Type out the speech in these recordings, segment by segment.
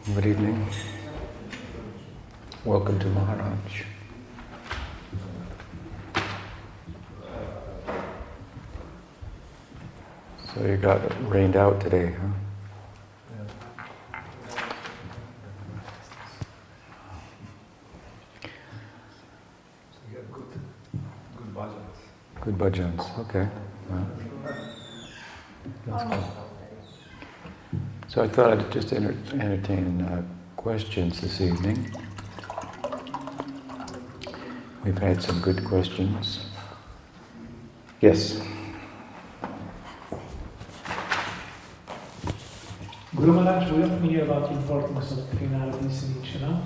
Good evening. Welcome to Maharaj. So you got rained out today, huh? Good bhajans, okay. Well, that's good. So I thought I'd just entertain questions this evening. We've had some good questions. Yes? Guru Maharaj, we often hear about the importance of Trinaradi Sinichana,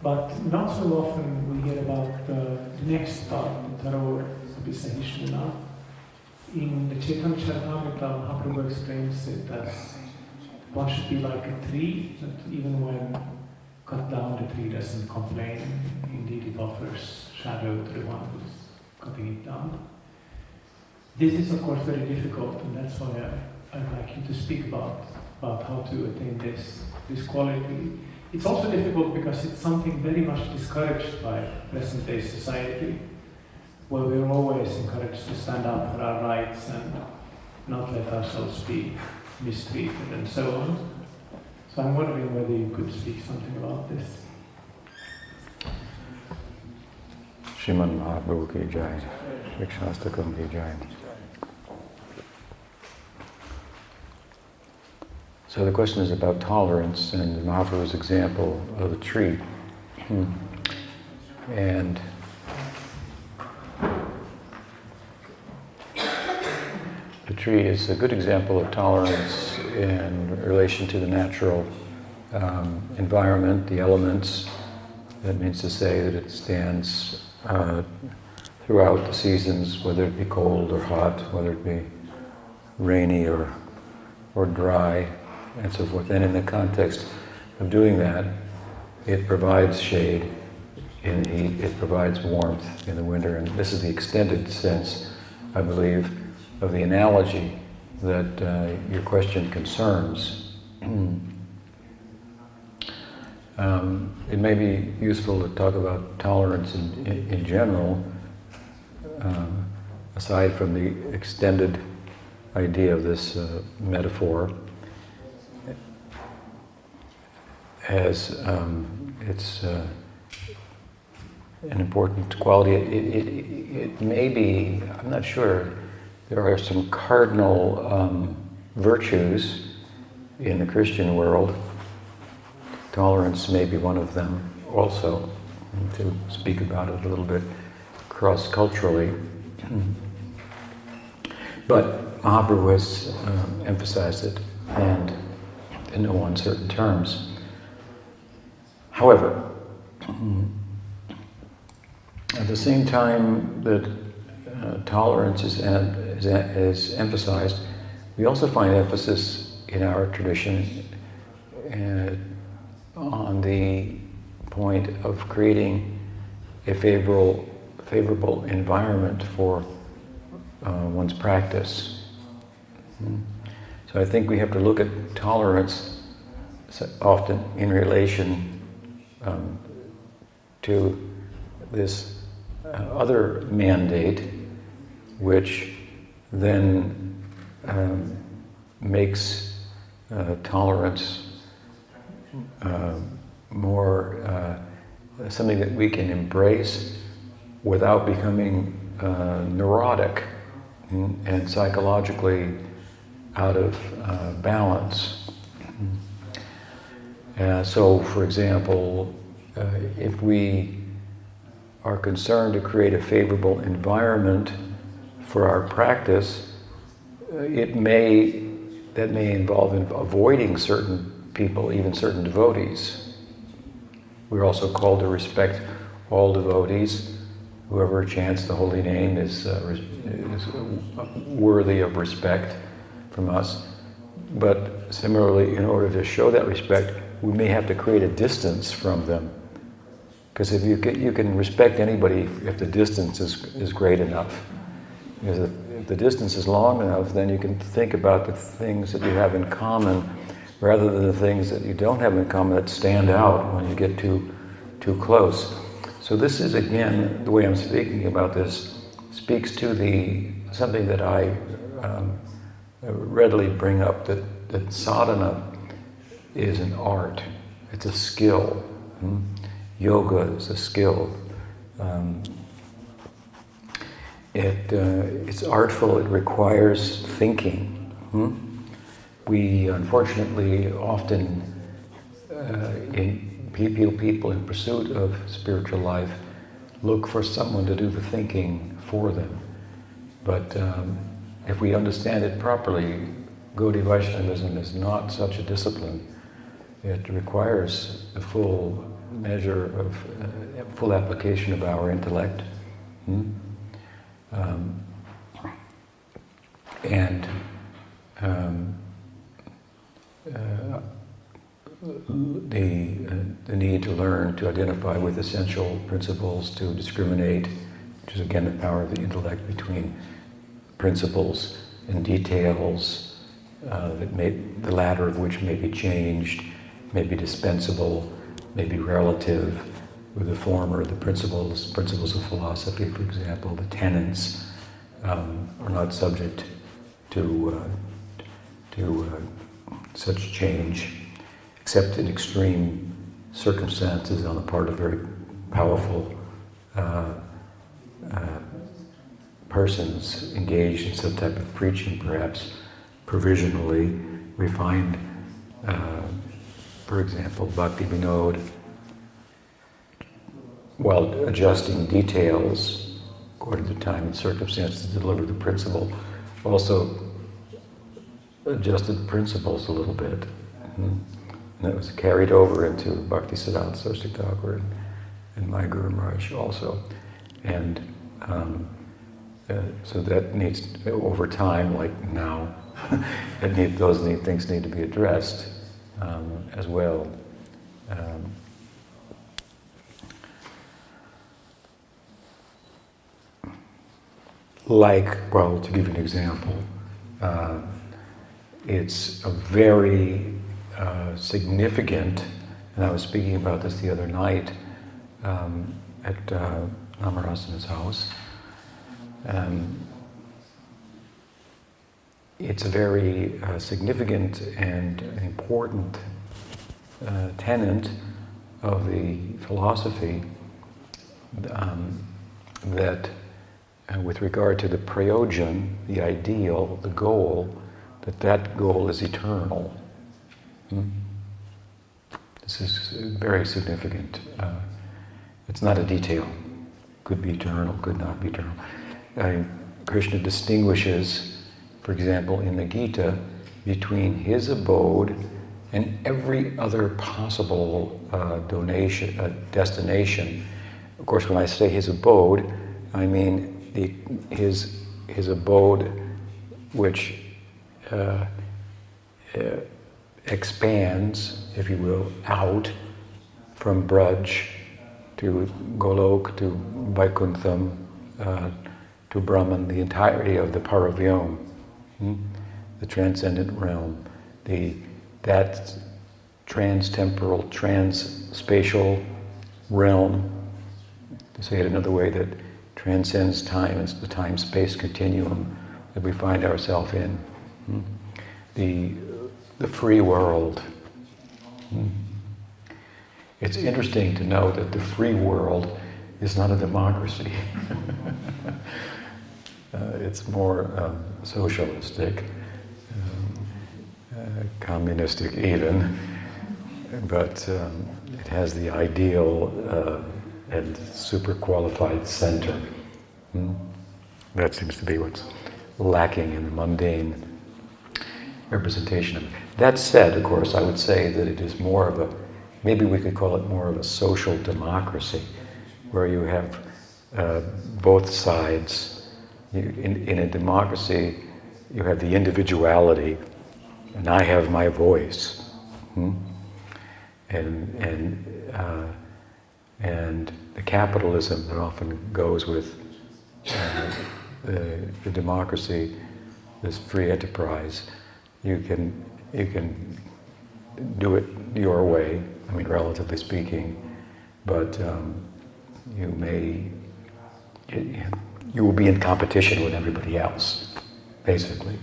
but not so often we hear about the next part, the Taror Abhisahishvana. In the Chaitanya Charitamrita, Mahaprabhu explains it as one should be like a tree, that even when cut down, the tree doesn't complain. Indeed, it offers shadow to the one who's cutting it down. This is, of course, very difficult, and that's why I'd like you to speak about how to attain this quality. It's also difficult because it's something very much discouraged by present-day society, where we're always encouraged to stand up for our rights and not let ourselves be mistreated and so on. So I'm wondering whether you could speak something about this. Shriman Mahaprabhu ki jai, Shikshastakam ki jai. So the question is about tolerance and Mahaprabhu's example of a tree. And the tree is a good example of tolerance in relation to the natural environment, the elements. That means to say that it stands throughout the seasons, whether it be cold or hot, whether it be rainy or dry, and so forth. And in the context of doing that, it provides shade in the heat, it provides warmth in the winter, and this is the extended sense, I believe, of the analogy that your question concerns. It may be useful to talk about tolerance in general, aside from the extended idea of this metaphor, as it's an important quality. It may be, I'm not sure, there are some cardinal virtues in the Christian world. Tolerance may be one of them also, to speak about it a little bit cross-culturally. But Mahaprabhu has emphasized it, and in no uncertain terms. However, at the same time that tolerance is emphasized, we also find emphasis in our tradition on the point of creating a favorable environment for one's practice. So I think we have to look at tolerance often in relation to this other mandate, which then makes tolerance more something that we can embrace without becoming neurotic and psychologically out of balance. So, for example, if we are concerned to create a favorable environment for our practice, that may involve avoiding certain people, even certain devotees. We're also called to respect all devotees. Whoever chants the holy name is worthy of respect from us. But similarly, in order to show that respect, we may have to create a distance from them. Because if you can respect anybody if the distance is great enough. Because if the distance is long enough, then you can think about the things that you have in common rather than the things that you don't have in common that stand out when you get too close. So this is, again, the way I'm speaking about this speaks to something that I readily bring up, that sadhana is an art. It's a skill. Yoga is a skill. It's artful. It requires thinking. We unfortunately often, people in pursuit of spiritual life, look for someone to do the thinking for them. But if we understand it properly, Gaudiya Vaishnavism is not such a discipline. It requires a full measure of full application of our intellect. The need to learn to identify with essential principles, to discriminate, which is again the power of the intellect, between principles and details, the latter of which may be changed, may be dispensable, may be relative, with the former, the principles of philosophy, for example, the tenets, are not subject to such change, except in extreme circumstances on the part of very powerful persons engaged in some type of preaching, perhaps provisionally. We find, for example, Bhakti Vinod, while adjusting details according to time and circumstance to deliver the principle, also adjusted principles a little bit. And that was carried over into Bhakti Siddhanta Saraswati Thakur and my Guru Maharaj also. And so that needs, over time, like now, those things need to be addressed as well. To give you an example, it's a very significant, and I was speaking about this the other night at Amarasana's house. It's a very significant and important tenet of the philosophy that with regard to the prayojan, the ideal, the goal, that goal is eternal. This is very significant. It's not a detail. Could be eternal, could not be eternal. Krishna distinguishes, for example, in the Gita, between his abode and every other possible destination. Of course, when I say his abode, I mean his abode, which expands, if you will, out from Braj to Golok to Vaikuntham to Brahman, the entirety of the Paravyom, the transcendent realm, that trans-temporal, trans-spatial realm, to say it another way, that transcends time. It's the time-space continuum that we find ourselves in. The free world. It's interesting to know that the free world is not a democracy. It's more socialistic, communistic even, but it has the ideal and super qualified center. That seems to be what's lacking in the mundane representation of it. That said, of course, I would say that it is more of maybe we could call it more of a social democracy, where you have both sides. In a democracy, you have the individuality, and I have my voice, and the capitalism that often goes with the democracy, this free enterprise. You can do it your way, I mean, relatively speaking, but you will be in competition with everybody else, basically.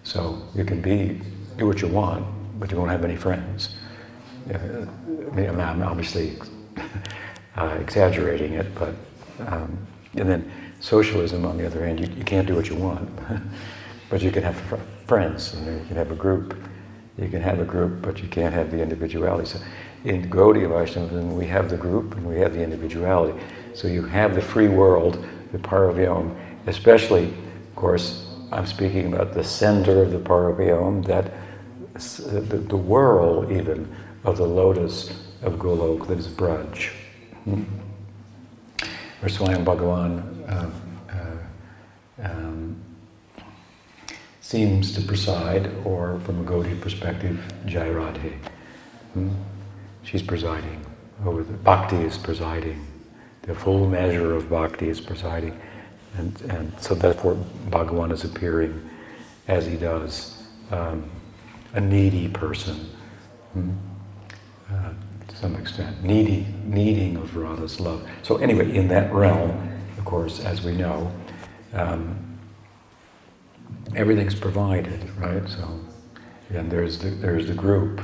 So you can do what you want, but you won't have any friends. I mean, I'm obviously exaggerating it, but and then socialism, on the other hand, you can't do what you want, but you can have friends. You can have a group. You can have a group, but you can't have the individuality. So in Gaudiya Vaishnavism, we have the group and we have the individuality. So you have the free world, the Paravyom, especially, of course, I'm speaking about the center of the Paravyom, that the whirl even of the lotus of Golok, that is Braj. Where Swayam Bhagavan seems to preside, or from a Gaudiya perspective, Jai Radhe. She's presiding over the bhakti is presiding. The full measure of bhakti is presiding. And so therefore Bhagavan is appearing as he does, a needy person, to some extent, needing of Radha's love. So anyway, in that realm, of course, as we know, everything's provided, right? So, and there's the group.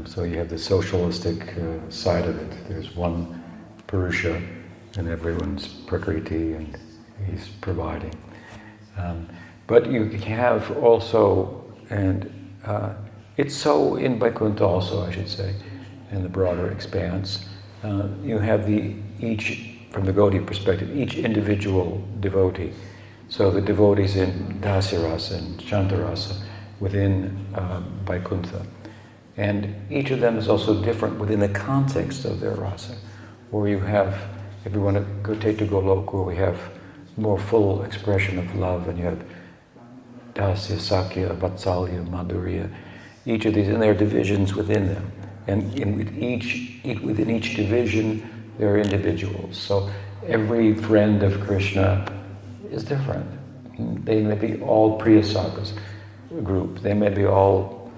So you have the socialistic side of it. There's one Purusha, and everyone's Prakriti, and he's providing. But you have also, and it's so in Vaikuntha also, I should say, in the broader expanse, you have each, from the Gaudiya perspective, each individual devotee. So the devotees in Dasirasa and Shantarasa within Vaikuntha. And each of them is also different within the context of their rasa. Where you have, if you want to go take to Golok, where we have more full expression of love, and you have Dasya, Sakya, Vatsalya, Madhurya, each of these, and there are divisions within them. And within each division, there are individuals. So every friend of Krishna is different. They may be all Priya Sakas group. They may be all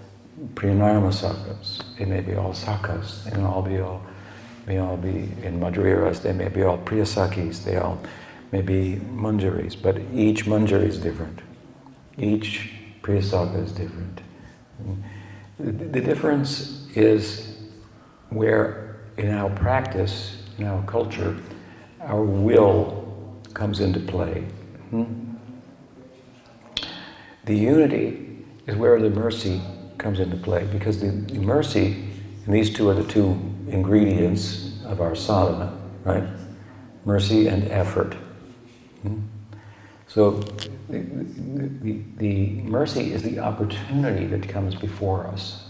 Priyanarma Sakas. They may be all Sakas. They may all be in Madhurya. They may be all Priya Sakis. They all may be Manjaris. But each Manjari is different. Each Priya Saka is different. The difference is where in our practice, in our culture, our will comes into play. The unity is where the mercy comes into play, because the mercy, and these two are the two ingredients of our sadhana, right? Mercy and effort. So the mercy is the opportunity that comes before us.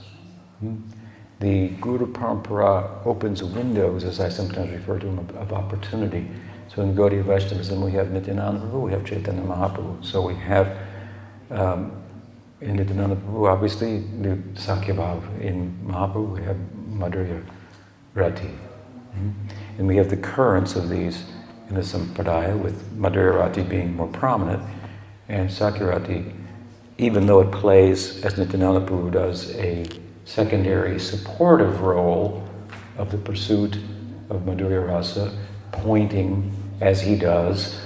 The Guru Parampara opens windows, as I sometimes refer to them, of opportunity. So in Gaudiya Vaishnavism we have Nityananda Prabhu, we have Chaitanya Mahaprabhu. So we have, in Nityananda Prabhu, obviously, the Sakya Bhav. In Mahaprabhu we have Madhurya Rati. And we have the currents of these in the Sampradaya, with Madhurya Rati being more prominent, and Sakya Rati, even though it plays, as Nityananda Prabhu does, a secondary supportive role of the pursuit of Madhurya Rasa, pointing, as he does,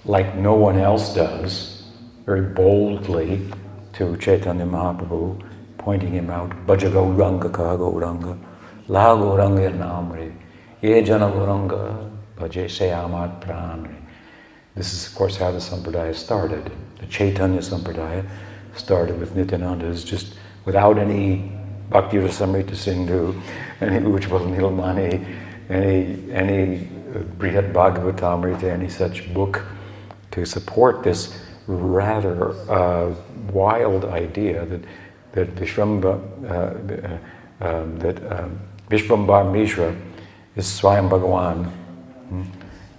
like no one else does, very boldly to Chaitanya Mahaprabhu, pointing him out, Bhaja Gauranga Ka Gauranga, La Gauranga Namre, Ye Jana Gauranga, Bhaje Seyamat Pranre. This is, of course, how the Sampradaya started. The Chaitanya Sampradaya started with Nityananda's, just without any Bhakti Rasamrita Sindhu, any Ujjval Nilmani, any Brihat Bhagavatamrita, any such book to support this rather wild idea that Vishvambar Mishra is Swayam Bhagavan.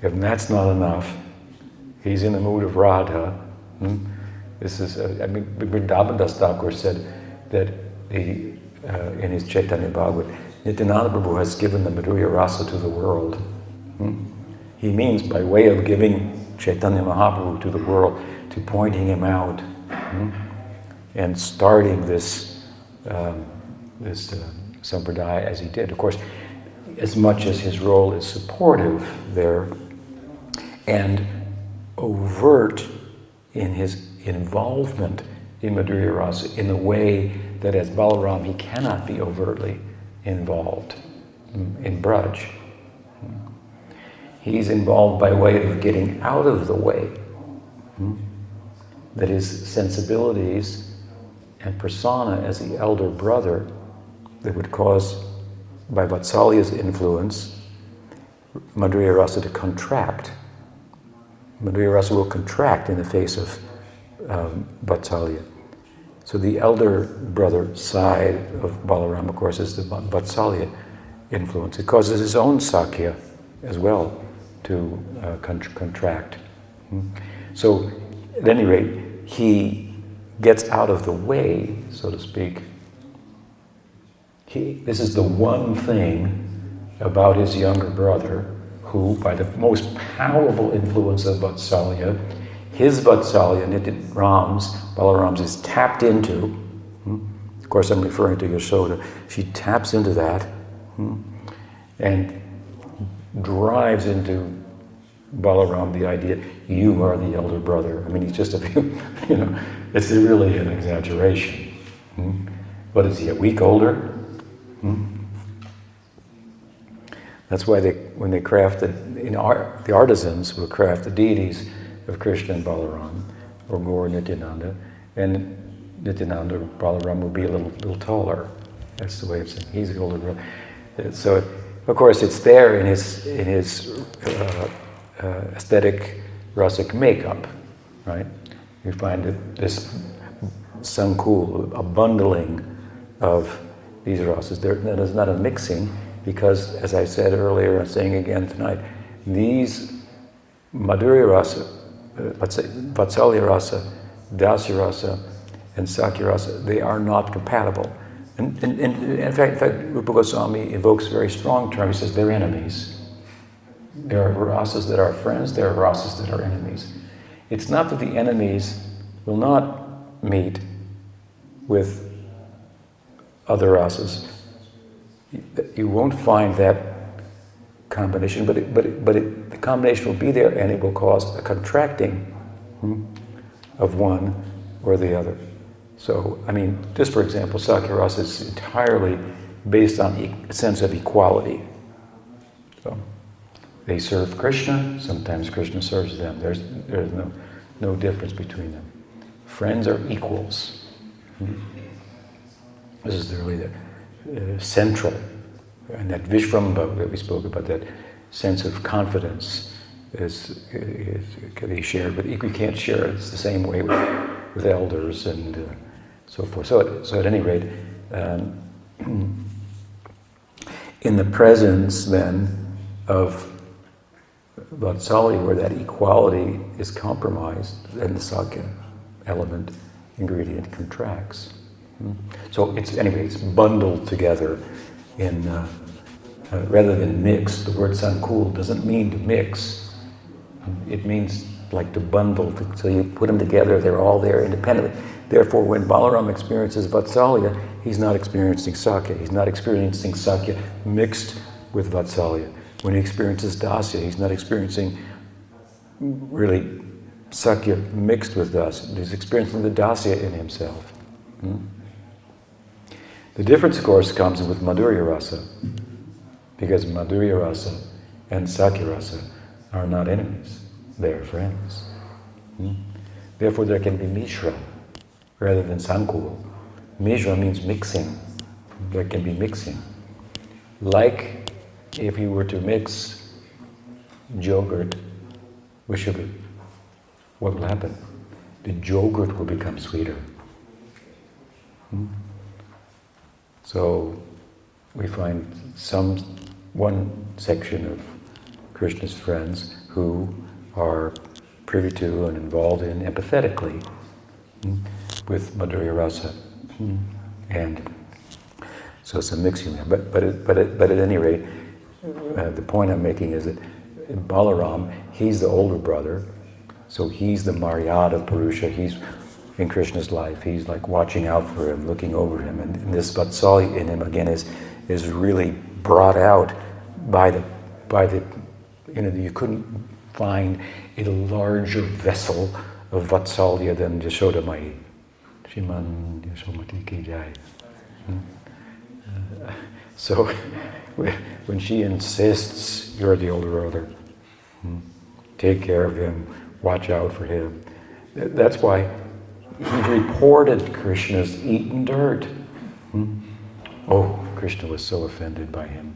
If that's not enough, he's in the mood of Radha. This is, Vrindavandas Thakur said that in his Chaitanya Bhagavat, Nityananda Prabhu has given the Madhurya Rasa to the world. He means by way of giving Chaitanya Mahaprabhu to the world, to pointing him out, and starting this this sampradaya as he did. Of course, as much as his role is supportive there and overt in his involvement in Madhurya Rasa in a way that as Balaram he cannot be overtly involved in Braj. He's involved by way of getting out of the way. That his sensibilities and persona as the elder brother that would cause, by Vatsalya's influence, Madhurya Rasa to contract. Madhurya Rasa will contract in the face of Vatsalya. So the elder brother side of Balaram, of course, is the Vatsalya influence. It causes his own Sakya as well to contract. So, at any rate, he gets out of the way, so to speak. This is the one thing about his younger brother who, by the most powerful influence of Vatsalya, his Vatsalya, Balaram's is tapped into. Of course, I'm referring to Yashoda. She taps into that and drives into Balaram the idea, you are the elder brother. I mean, he's just it's really an exaggeration. What is he, a week older? That's why when they crafted, the artisans will craft the deities of Krishna and Balaram, or Gaur Nityananda, and Nityananda, Balaram will be a little taller. That's the way of saying he's the older brother. So, of course, it's there in his aesthetic rasic makeup, right? You find this sankul, a bundling of these rasas. That is not a mixing, because, as I said earlier, I'm saying again tonight, these Madhurya rasa, Vatsalya rasa, Dasya rasa, and Sakya rasa, they are not compatible. And in fact, Rupa Goswami invokes a very strong term. He says they're enemies. There are rasas that are friends, there are rasas that are enemies. It's not that the enemies will not meet with other rasas. You won't find that combination, but the combination will be there, and it will cause a contracting of one or the other. So, I mean, just for example, Sakya Rasa is entirely based on a sense of equality. So, they serve Krishna, sometimes Krishna serves them. There's no difference between them. Friends are equals. This is really the central, and that Vishvambha that we spoke about, that sense of confidence can be shared, but you can't share it. It's the same way with elders and so forth. So at any rate, in the presence then of Vatsalya, where that equality is compromised, then the Sakya element, ingredient, contracts. So it's bundled together in rather than mixed. The word sankul doesn't mean to mix. It means like to bundle. So you put them together, they're all there independently. Therefore, when Balaram experiences Vatsalya, he's not experiencing Sakya. He's not experiencing Sakya mixed with Vatsalya. When he experiences Dasya, he's not experiencing really Sakya mixed with Dasya. He's experiencing the Dasya in himself. The difference, of course, comes with Madhurya Rasa, because Madhurya Rasa and Sakya Rasa are not enemies, they are friends. Therefore, there can be Mishra rather than Sankul. Mishra means mixing. There can be mixing. Like if you were to mix yogurt with sugar, what will happen? The yogurt will become sweeter. So we find one section of Krishna's friends who are privy to and involved in empathetically with Madhurya Rasa, and so it's a mixing there. But at any rate, the point I'm making is that in Balaram, he's the older brother, so he's the Maryada Purusha. He's in Krishna's life. He's like watching out for him, looking over him, and this Vatsalya in him again is really brought out by the you couldn't find a larger vessel of Vatsalya than Yashoda Mai. Shriman Yasomati Ki Jai. So when she insists, you're the older brother, take care of him, watch out for him. That's why he reported Krishna's eaten dirt. Oh, Krishna was so offended by him.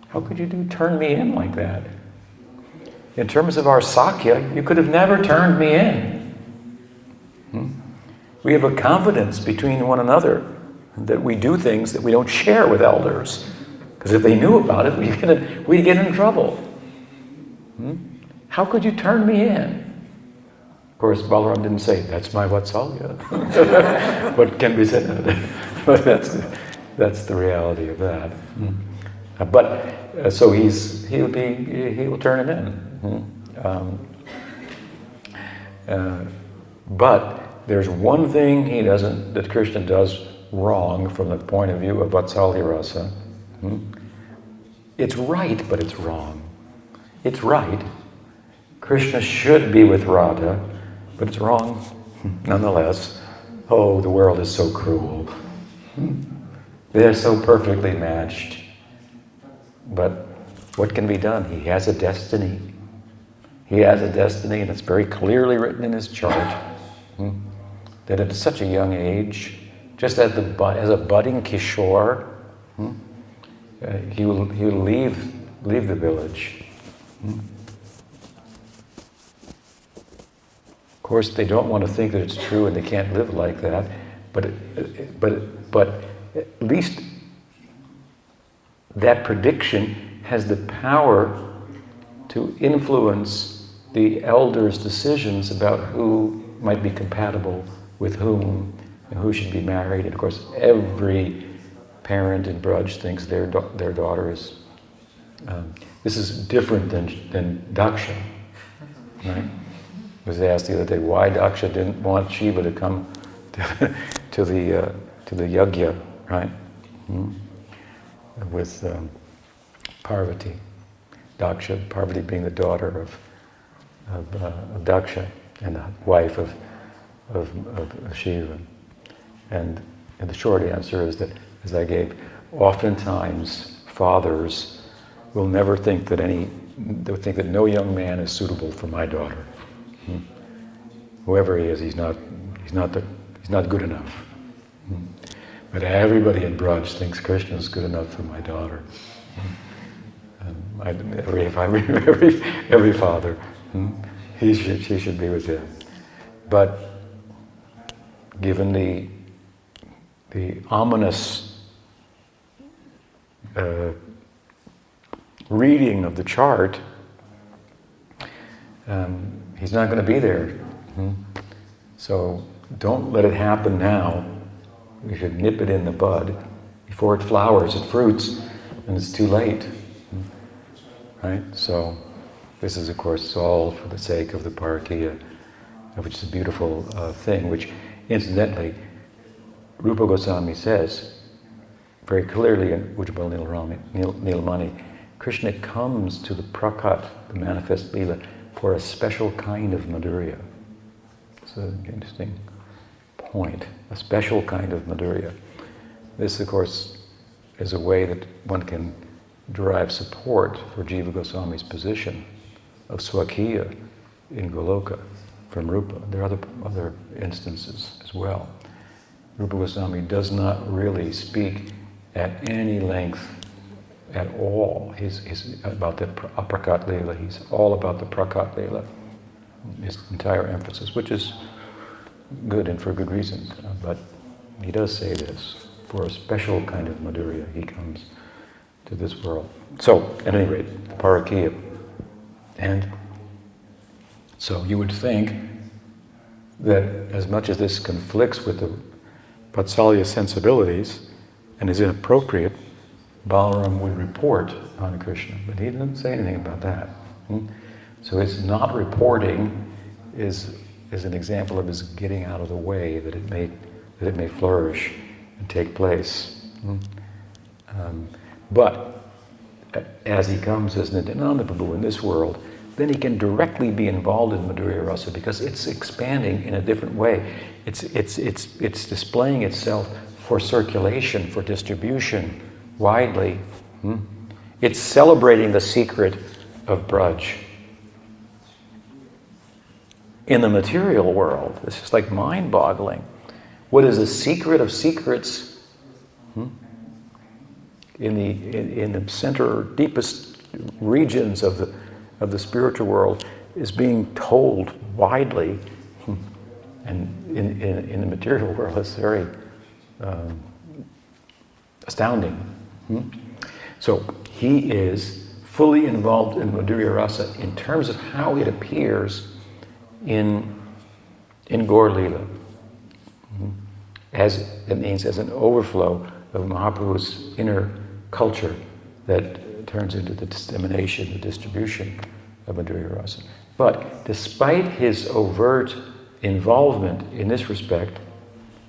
How could you turn me in like that? In terms of our Sakya, you could have never turned me in. We have a confidence between one another that we do things that we don't share with elders. Because if they knew about it, we'd get in trouble. How could you turn me in? Of course, Balaram didn't say, that's my Vatsalya. What can be said? But that's the reality of that. So he will turn him in. But there's one thing that Krishna does wrong from the point of view of Vatsalya Rasa. It's right, but it's wrong. It's right. Krishna should be with Radha, but it's wrong nonetheless. Oh, the world is so cruel. They're so perfectly matched. But what can be done? He has a destiny. He has a destiny, and it's very clearly written in his chart that at such a young age, just as a budding Kishore, he will leave the village. Of course, they don't want to think that it's true, and they can't live like that. But at least that prediction has the power to influence the elders' decisions about who might be compatible with whom and who should be married. And of course, every parent in Braj thinks their daughter is. This is different than Daksha, right? I was asked the other day why Daksha didn't want Shiva to come to the yajna, right? With Parvati, Parvati being the daughter of Daksha and the wife of Shiva. And the short answer is that, as I gave, oftentimes fathers will never think they'll think that no young man is suitable for my daughter. Whoever he is, he's not good enough. But everybody in Braj thinks Krishna is good enough for my daughter. Every father, she should be with him. But given the ominous reading of the chart, he's not going to be there. So don't let it happen now. We should nip it in the bud before it flowers, it fruits, and it's too late. Right? So this is, of course, all for the sake of the Parakiya, which is a beautiful thing, which, incidentally, Rupa Goswami says very clearly in Ujjwal Nilamani, Krishna comes to the Prakat, the manifest Leela, for a special kind of Madhurya. It's an interesting point, a special kind of Madhurya. This, of course, is a way that one can derive support for Jiva Goswami's position of Swakiya in Goloka from Rupa. There are other instances as well. Rupa Goswami does not really speak at any length at all. He's about the Aprakat Leela. He's all about the Prakat Leela. His entire emphasis, which is good and for good reasons. But he does say this. For a special kind of Madhurya, he comes to this world. So, at any rate, the Parakiya. And so you would think that as much as this conflicts with the Vatsalya sensibilities and is inappropriate, Balaram would report on Krishna, but he didn't say anything about that. So his not reporting is is an example of his getting out of the way, that it may flourish and take place. But as he comes as Nityananda Prabhu in this world, then he can directly be involved in Madhurya Rasa because it's expanding in a different way. It's displaying itself for circulation, for distribution widely. It's celebrating the secret of Braj. In the material world, this is like mind-boggling. What is the secret of secrets? In the center, deepest regions of the spiritual world is being told widely, and in the material world, it's very astounding. So he is fully involved in Madhurya Rasa in terms of how it appears in Gaur Leela. It means as an overflow of Mahaprabhu's inner culture that turns into the dissemination, the distribution of Madhurya Rasa. But despite his overt involvement in this respect,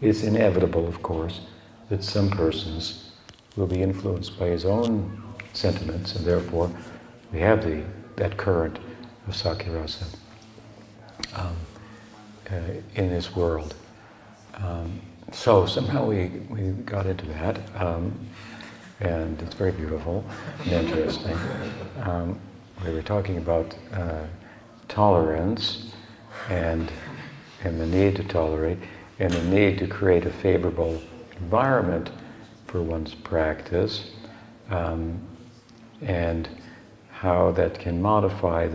it's inevitable, of course, that some persons will be influenced by his own sentiments, and therefore we have that current of Sakyarasa in this world. So somehow we got into that, and it's very beautiful and interesting. We were talking about tolerance and the need to tolerate and the need to create a favorable environment for one's practice, and how that can modify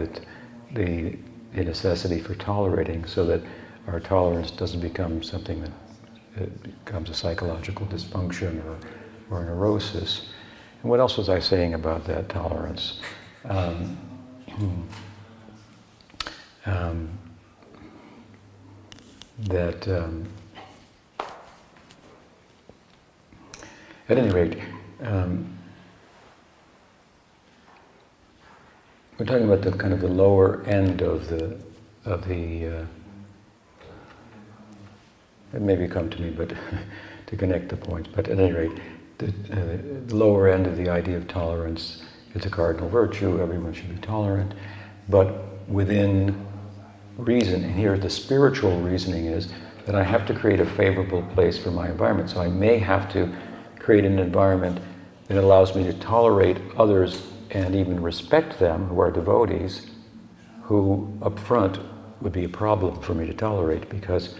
the necessity for tolerating, so that our tolerance doesn't become something that becomes a psychological dysfunction or a neurosis. And what else was I saying about that tolerance? At any rate, we're talking about the kind of the lower end of the it maybe come to me, but to connect the points. But at any rate, the lower end of the idea of tolerance is a cardinal virtue. Everyone should be tolerant, but within reason. And here, the spiritual reasoning is that I have to create a favorable place for my environment. So I may have to create an environment that allows me to tolerate others and even respect them who are devotees, who up front would be a problem for me to tolerate, because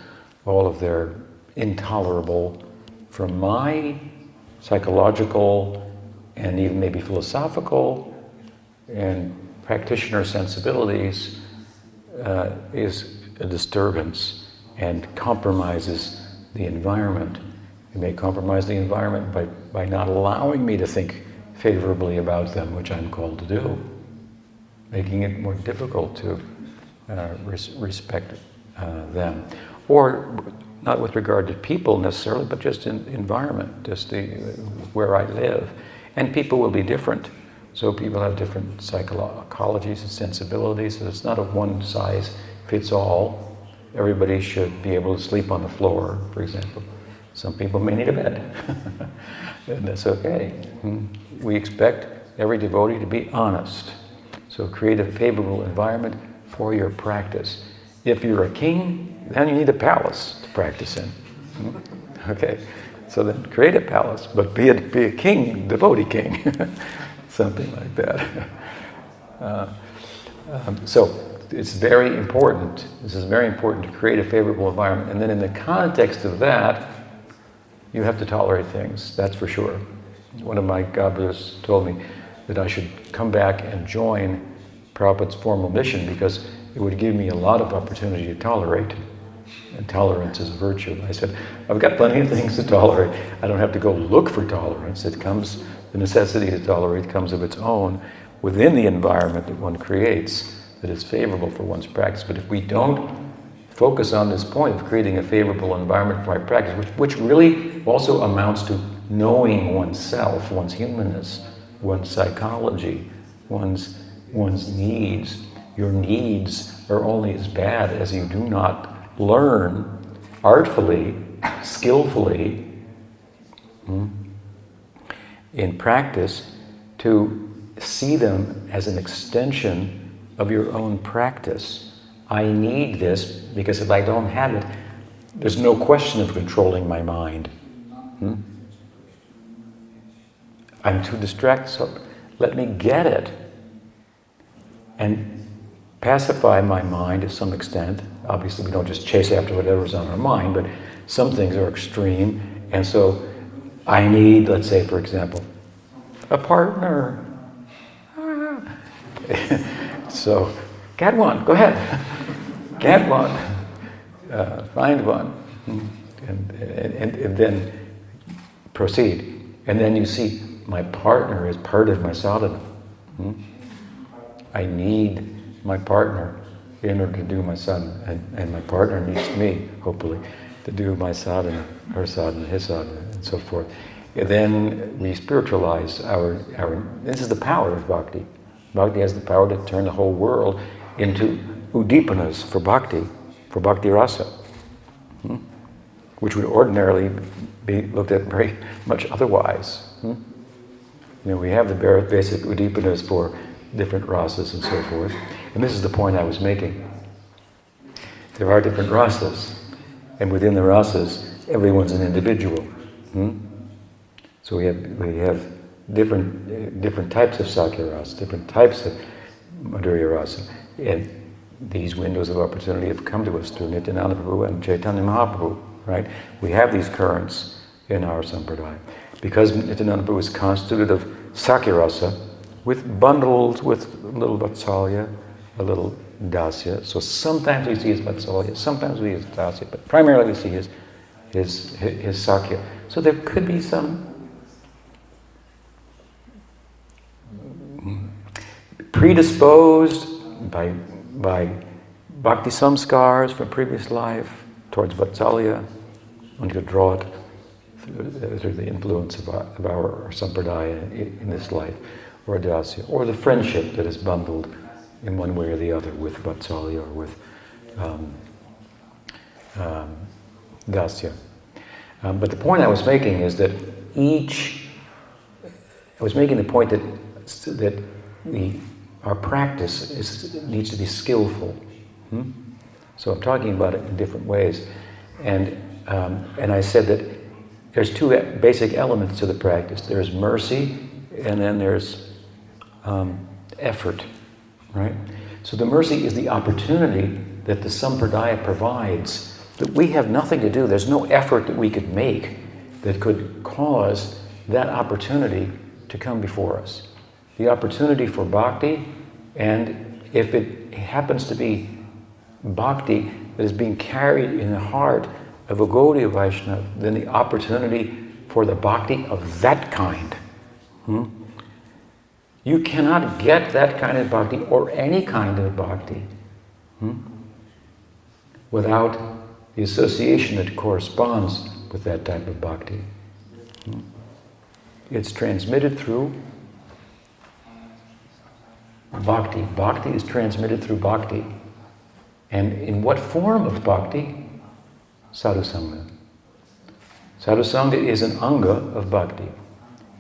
all of their intolerable, from my psychological and even maybe philosophical and practitioner sensibilities is a disturbance and compromises the environment. It may compromise the environment by not allowing me to think favorably about them, which I'm called to do, making it more difficult to respect them. Or not with regard to people necessarily, but just in environment, just where I live. And people will be different. So people have different psychologies and sensibilities. So it's not a one-size-fits-all. Everybody should be able to sleep on the floor, for example. Some people may need a bed. And that's okay. We expect every devotee to be honest. So create a favorable environment for your practice. If you're a king, then you need a palace to practice in. Okay, so then create a palace, but be a king, devotee king, something like that. So it's very important. This is very important to create a favorable environment, and then in the context of that, you have to tolerate things. That's for sure. One of my godbrothers told me that I should come back and join Prabhupada's formal mission because it would give me a lot of opportunity to tolerate. And tolerance is a virtue. I said, I've got plenty of things to tolerate. I don't have to go look for tolerance. It comes, the necessity to tolerate comes of its own within the environment that one creates that is favorable for one's practice. But if we don't focus on this point of creating a favorable environment for my practice, which really also amounts to knowing oneself, one's humanness, one's psychology, one's needs. Your needs are only as bad as you do not learn artfully, skillfully, in practice, to see them as an extension of your own practice. I need this because if I don't have it, there's no question of controlling my mind. I'm too distracted, so let me get it and pacify my mind to some extent. Obviously, we don't just chase after whatever's on our mind, but some things are extreme, and so I need, let's say, for example, a partner. So, get one, go ahead. Get one. Find one. And then proceed. And then you see, my partner is part of my sadhana. I need my partner in order to do my sadhana. And my partner needs me, hopefully, to do my sadhana, her sadhana, his sadhana, and so forth. And then we spiritualize our. This is the power of bhakti. Bhakti has the power to turn the whole world into udipanas for bhakti rasa, which would ordinarily be looked at very much otherwise. We have the basic udipanas for different rasas and so forth. And this is the point I was making. There are different rasas, and within the rasas, everyone's an individual. So we have different types of Sakya rasa, different types of Madhurya rasa, and these windows of opportunity have come to us through Nityananda Prabhu and Chaitanya Mahaprabhu, right? We have these currents in our sampradaya. Because Nityananda Prabhu is constituted of Sakya rasa, with bundles, with a little Vatsalya, a little Dasya. So sometimes we see his Vatsalya, sometimes we see his Dasya, but primarily we see his Sakya. So there could be some predisposed by bhakti samskars from previous life towards Vatsalya. One could draw it through the influence of our sampradaya in this life, or dasya, or the friendship that is bundled in one way or the other with Vatsalya or with dasya. But the point I was making is that I was making the point that our practice needs to be skillful. So I'm talking about it in different ways. And I said that there's two basic elements to the practice. There's mercy, and then there's effort, right? So the mercy is the opportunity that the sampradaya provides, that we have nothing to do. There's no effort that we could make that could cause that opportunity to come before us. The opportunity for bhakti, and if it happens to be bhakti that is being carried in the heart of a Gaudiya Vaishnava, then the opportunity for the bhakti of that kind. You cannot get that kind of bhakti or any kind of bhakti without the association that corresponds with that type of bhakti. It's transmitted through bhakti. Bhakti is transmitted through bhakti. And in what form of bhakti? Sadhusanga. Sadhusanga is an anga of bhakti.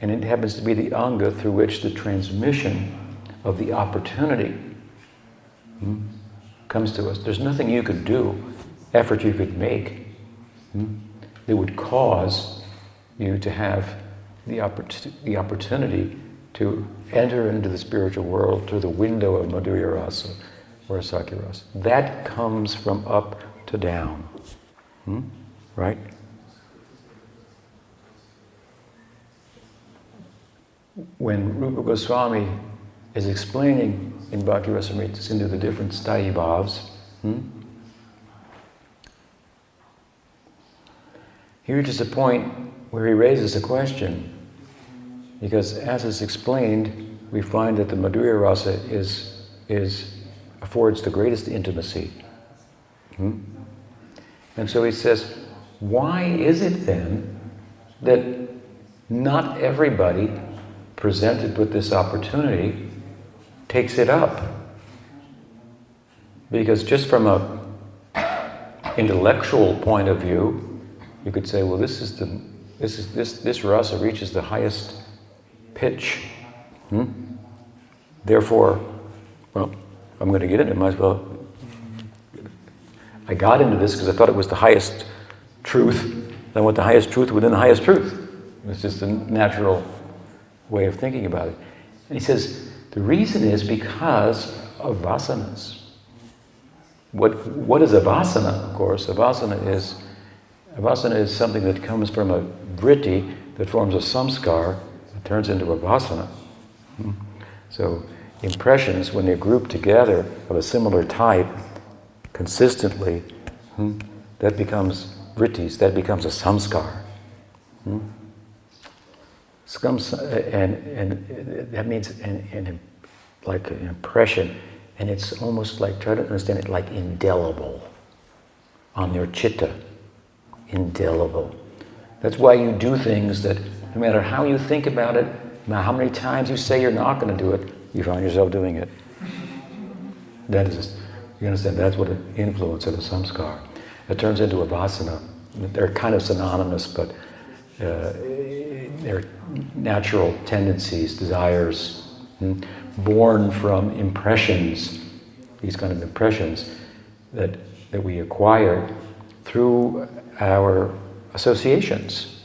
And it happens to be the anga through which the transmission of the opportunity comes to us. There's nothing you could do, effort you could make, that would cause you to have the opportunity to enter into the spiritual world through the window of Madhurya Rasa or Sakya Rasa. That comes from up to down. Right? When Rupa Goswami is explaining in Bhakti Rasamrita Sindhu the different sthayi bhavs, he reaches a point where he raises a question, because as is explained, we find that the Madhurya Rasa affords the greatest intimacy. And so he says, why is it then that not everybody presented with this opportunity takes it up? Because just from a intellectual point of view, you could say, well, this rasa reaches the highest pitch. Therefore, well, I'm going to get into it. Might as well. I got into this because I thought it was the highest truth. I want the highest truth within the highest truth. It's just a natural way of thinking about it. And he says, the reason is because of vasanas. What is a vasana, of course? A vasana is something that comes from a vritti that forms a samskar that turns into a vasana. So impressions, when they're grouped together of a similar type, consistently, that becomes vrittis, that becomes a samskar. And that means like an impression, and it's almost like, try to understand it, like indelible on your chitta. Indelible. That's why you do things that, no matter how you think about it, no matter how many times you say you're not going to do it, you find yourself doing it. That is, you understand, that's what an influence of a samskar. It turns into a vasana. They're kind of synonymous, but they're natural tendencies, desires, born from impressions, these kind of impressions that we acquire through our associations.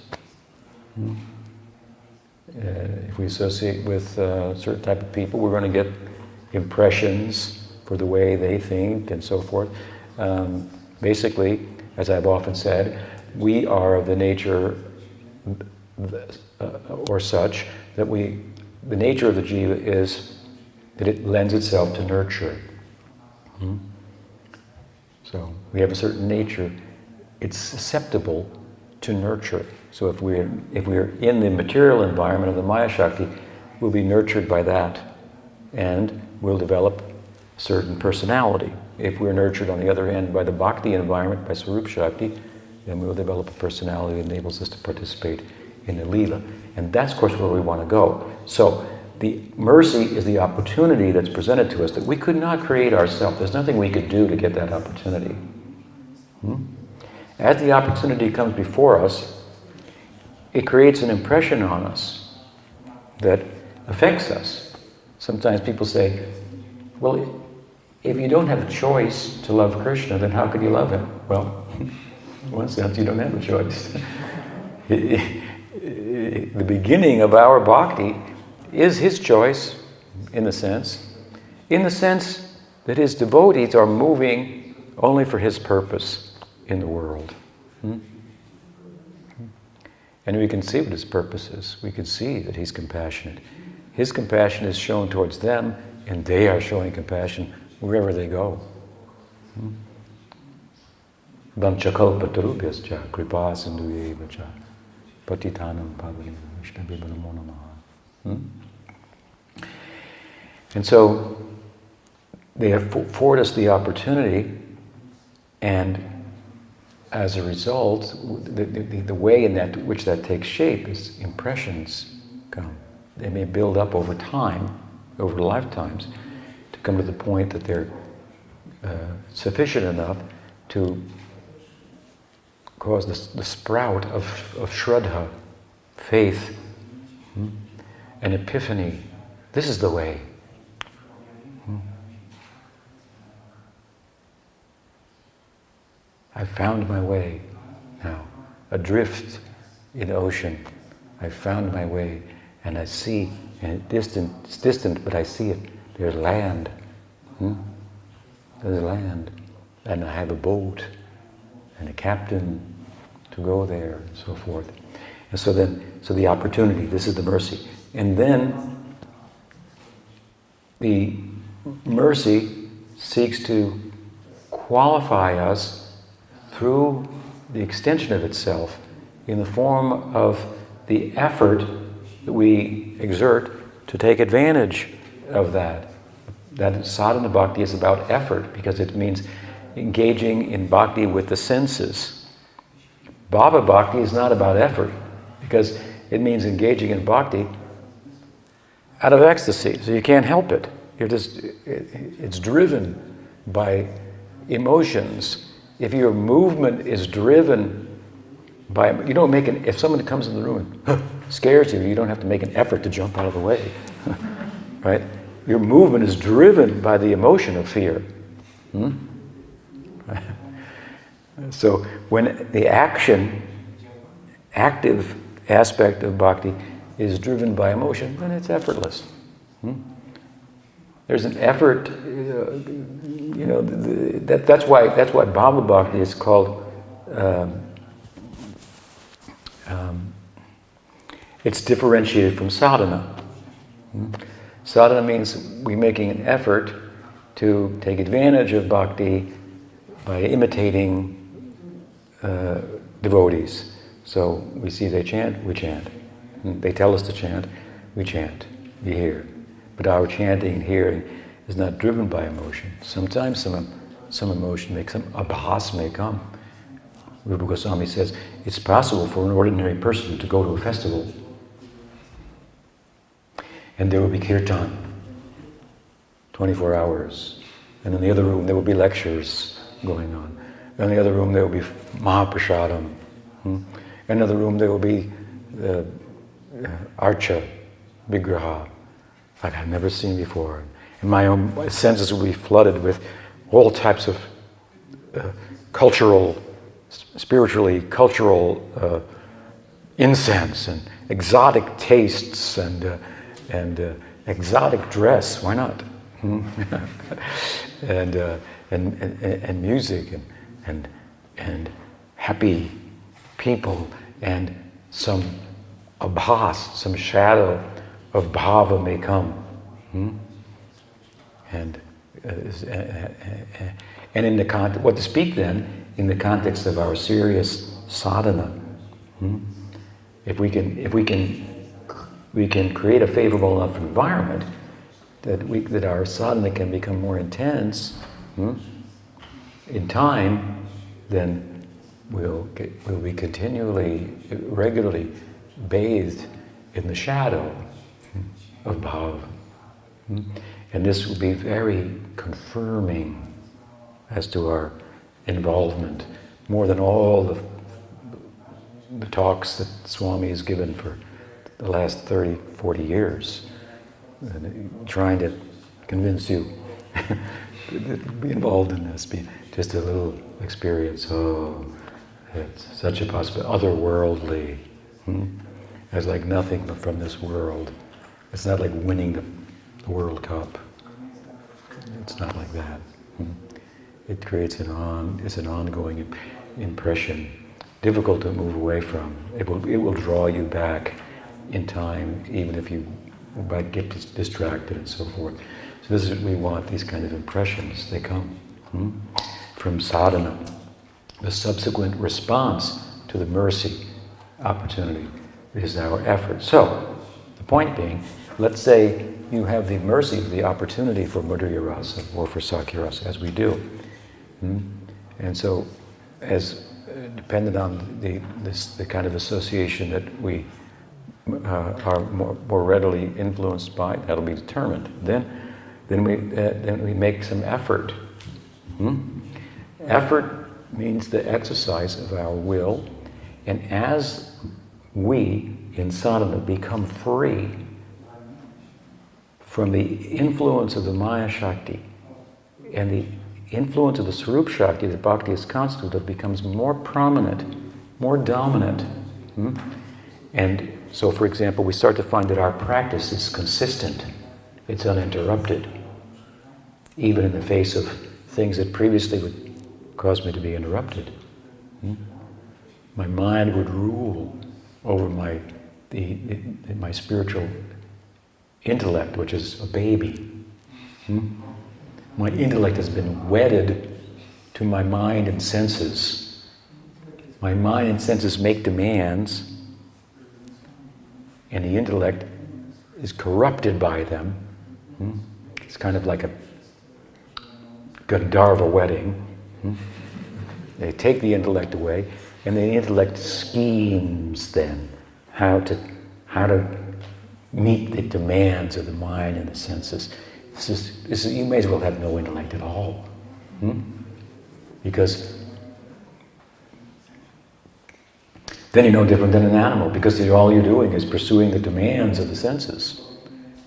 If we associate with a certain type of people, we're going to get impressions for the way they think and so forth. Basically, as I've often said, we are of the nature or such that the nature of the jiva is that it lends itself to nurture. So we have a certain nature. It's susceptible to nurture. So if we're in the material environment of the Maya Shakti, we'll be nurtured by that, and we'll develop a certain personality. If we're nurtured on the other end by the Bhakti environment, by Swarup Shakti, then we'll develop a personality that enables us to participate in the Leela. And that's, of course, where we want to go. So the mercy is the opportunity that's presented to us that we could not create ourselves. There's nothing we could do to get that opportunity. As the opportunity comes before us, it creates an impression on us that affects us. Sometimes people say, well, if you don't have a choice to love Krishna, then how could you love him? Well, in one sense, you don't have a choice. The beginning of our bhakti is his choice, in the sense that his devotees are moving only for his purpose in the world. And we can see what his purpose is. We can see that he's compassionate. His compassion is shown towards them, and they are showing compassion wherever they go. Vanchakalpatarubhyascha kripa sindhuyeva cha patitanam pavanam vishnavibha namo namaha. And so they afford us the opportunity, and as a result, the way in which that takes shape is impressions come. They may build up over time, over lifetimes, to come to the point that they're sufficient enough to cause the sprout of shraddha, faith, an epiphany. This is the way. I found my way now, adrift in ocean. I found my way, and I see, and it's distant, but I see it. There's land. There's land, and I have a boat, and a captain to go there, and so forth. And so the opportunity, this is the mercy. And then the mercy seeks to qualify us through the extension of itself in the form of the effort that we exert to take advantage of that. That sadhana bhakti is about effort, because it means engaging in bhakti with the senses. Bhava bhakti is not about effort, because it means engaging in bhakti out of ecstasy, so you can't help it. It's driven by emotions if your movement is driven by, you don't make if someone comes in the room and scares you, you don't have to make an effort to jump out of the way, right? Your movement is driven by the emotion of fear. So when the active aspect of bhakti is driven by emotion, then it's effortless. There's an effort, that's why bhava bhakti is called. It's differentiated from sadhana. Sadhana means we're making an effort to take advantage of bhakti by imitating devotees. So we see they chant, we chant. They tell us to chant, we chant. We hear. But our chanting and hearing is not driven by emotion. Sometimes some emotion may come, abhas may come. Rupa Goswami says it's possible for an ordinary person to go to a festival and there will be kirtan, 24 hours. And in the other room there will be lectures going on. In the other room there will be Mahaprasadam. In another room there will be Archa, Vigraha, like I've never seen before. And my own senses will be flooded with all types of spiritually cultural incense and exotic tastes and exotic dress. Why not? and music and happy people and some abhas, some shadow of bhava may come. And in the context, what to speak then in the context of our serious sadhana. If we can create a favorable enough environment that our sadhana can become more intense in time, then we'll be regularly bathed in the shadow of bhava. And this will be very confirming as to our involvement, more than all the talks that Swami has given for the last 30, 40 years, trying to convince you to be involved in this, be just a little experience. Oh, it's such a possibility, otherworldly. It's like nothing from this world. It's not like winning the World Cup. It's not like that. It creates it's an ongoing impression, difficult to move away from. It will draw you back in time, even if you might get distracted and so forth. So this is what we want, these kind of impressions. They come from sadhana, the subsequent response to the mercy opportunity is our effort. So, the point being, let's say you have the mercy, the opportunity for Madhurya Rasa or for Sakya Rasa, as we do. And so, as dependent on the kind of association that we are more readily influenced by, that'll be determined. Then we make some effort. Effort means the exercise of our will, and as we in sadhana become free from the influence of the Maya Shakti and the influence of the Sarup Shakti that bhakti is constituted of becomes more prominent, more dominant. And so, for example, we start to find that our practice is consistent, it's uninterrupted, even in the face of things that previously would cause me to be interrupted. My mind would rule over my spiritual intellect, which is a baby. My intellect has been wedded to my mind and senses. My mind and senses make demands, and the intellect is corrupted by them. It's kind of like a Gandharva wedding. They take the intellect away, and the intellect schemes then how to meet the demands of the mind and the senses. You may as well have no intellect at all, because then you're no different than an animal, because all you're doing is pursuing the demands of the senses.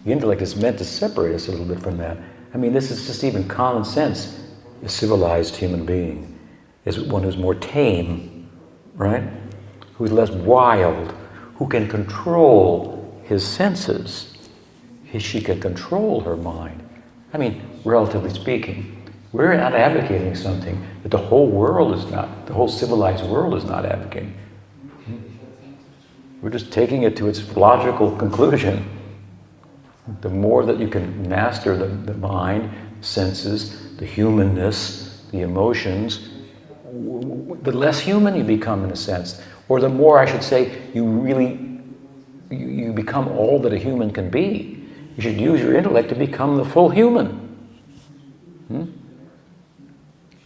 The intellect is meant to separate us a little bit from that. I mean, this is just even common sense. A civilized human being is one who's more tame, right? Who's less wild, who can control his senses. She can control her mind. I mean, relatively speaking. We're not advocating something that the whole world is not, the whole civilized world is not advocating. We're just taking it to its logical conclusion. The more that you can master the mind, senses, the humanness, the emotions, the less human you become in a sense. Or the more, I should say, you become all that a human can be. You should use your intellect to become the full human.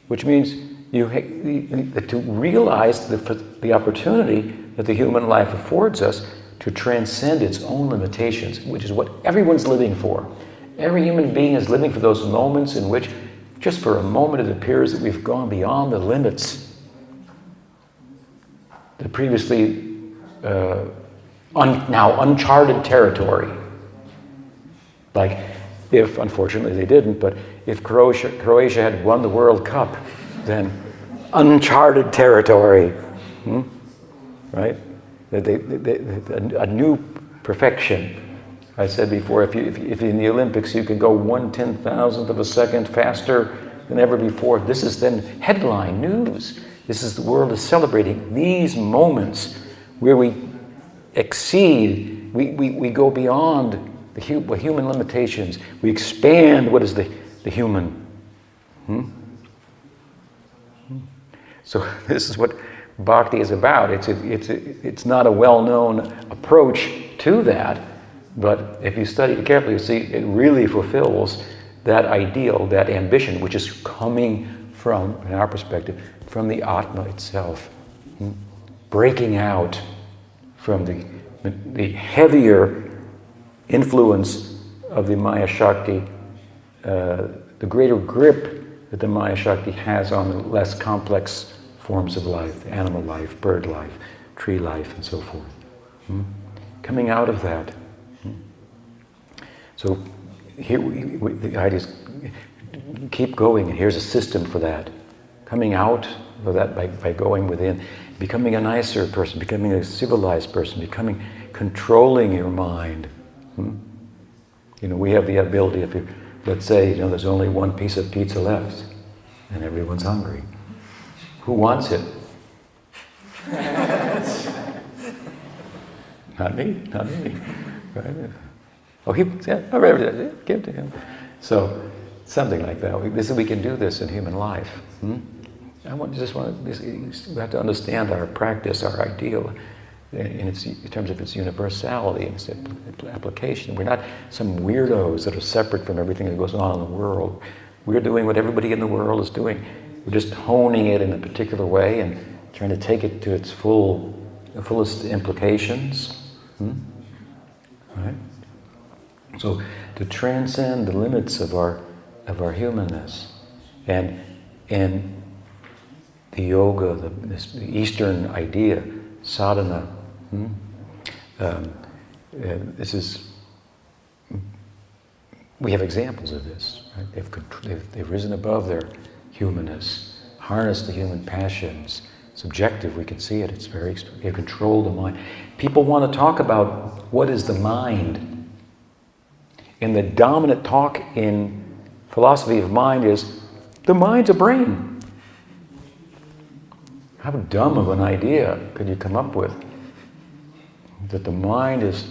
Which means to realize the opportunity that the human life affords us to transcend its own limitations, which is what everyone's living for. Every human being is living for those moments in which, just for a moment, it appears that we've gone beyond the limits, the previously now uncharted territory. Like, if, unfortunately they didn't, but if Croatia had won the World Cup, then uncharted territory, right? A new perfection. I said before, if in the Olympics you could go 1/10,000th of a second faster than ever before, this is then headline news. This is the world is celebrating these moments where we exceed, we go beyond the human limitations. We expand what is the human. So this is what Bhakti is about. It's not a well-known approach to that, but if you study it carefully, you see it really fulfills that ideal, that ambition, which is coming from, in our perspective, from the Atma itself. Breaking out from the heavier influence of the Maya Shakti, the greater grip that the Maya Shakti has on the less complex forms of life, animal life, bird life, tree life, and so forth. Coming out of that. So here the idea is keep going, and here's a system for that. Coming out of that by going within, becoming a nicer person, becoming a civilized person, controlling your mind. We have the ability, if you, let's say, there's only one piece of pizza left, and everyone's hungry. Who wants it? Not me. Right? Oh, all right, give it to him. So, something like that. We can do this in human life. We have to understand our practice, our ideal, in terms of its universality and its application. We're not some weirdos that are separate from everything that goes on in the world. We're doing what everybody in the world is doing. We're just honing it in a particular way and trying to take it to its fullest implications. Right? So to transcend the limits of our humanness, and the yoga, the Eastern idea, sadhana. We have examples of this. Right? They've risen above their humanness, harnessed the human passions. Subjective, we can see it. It's very extreme. They control the mind. People want to talk about what is the mind. And the dominant talk in philosophy of mind is the mind's a brain. How dumb of an idea could you come up with? That the mind is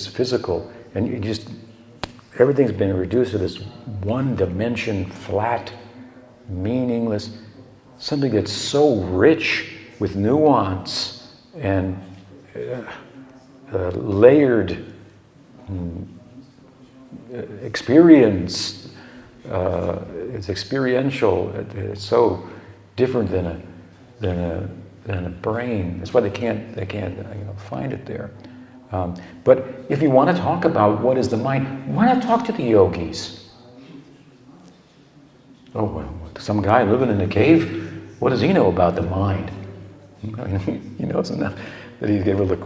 physical, and everything's been reduced to this one dimension, flat, meaningless, something that's so rich with nuance and layered experience. It's experiential. It's so different than a brain. That's why they can't find it there. But if you want to talk about what is the mind, why not talk to the yogis? Oh, well, some guy living in a cave, what does he know about the mind? I mean, he knows enough that he's able to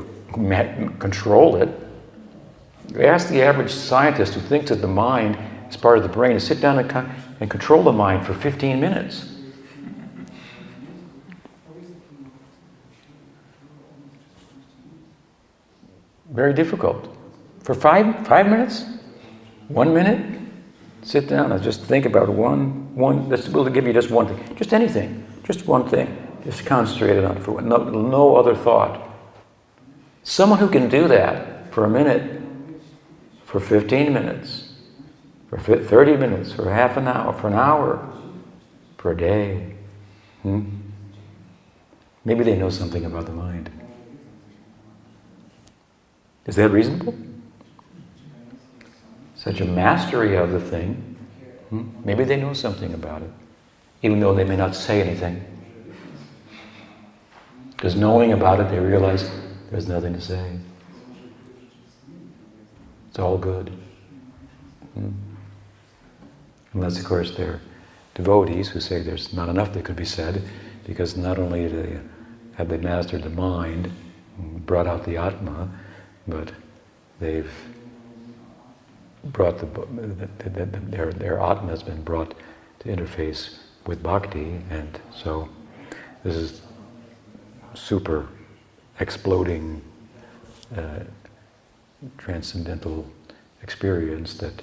control it. Ask the average scientist who thinks that the mind is part of the brain to sit down and control the mind for 15 minutes. Very difficult. For five minutes? 1 minute? Sit down and just think about one. We'll give you just one thing. Just anything. Just one thing. Just concentrate it on for no other thought. Someone who can do that for a minute, for 15 minutes, for 30 minutes, for half an hour, for an hour, per day. Maybe they know something about the mind. Is that reasonable? Such a mastery of the thing. Maybe they know something about it, even though they may not say anything. Because knowing about it, they realize there's nothing to say. It's all good. Unless, of course, they're devotees who say there's not enough that could be said, because not only have they mastered the mind, brought out the Atma, but they've brought their Atma has been brought to interface with Bhakti, and so this is super exploding transcendental experience that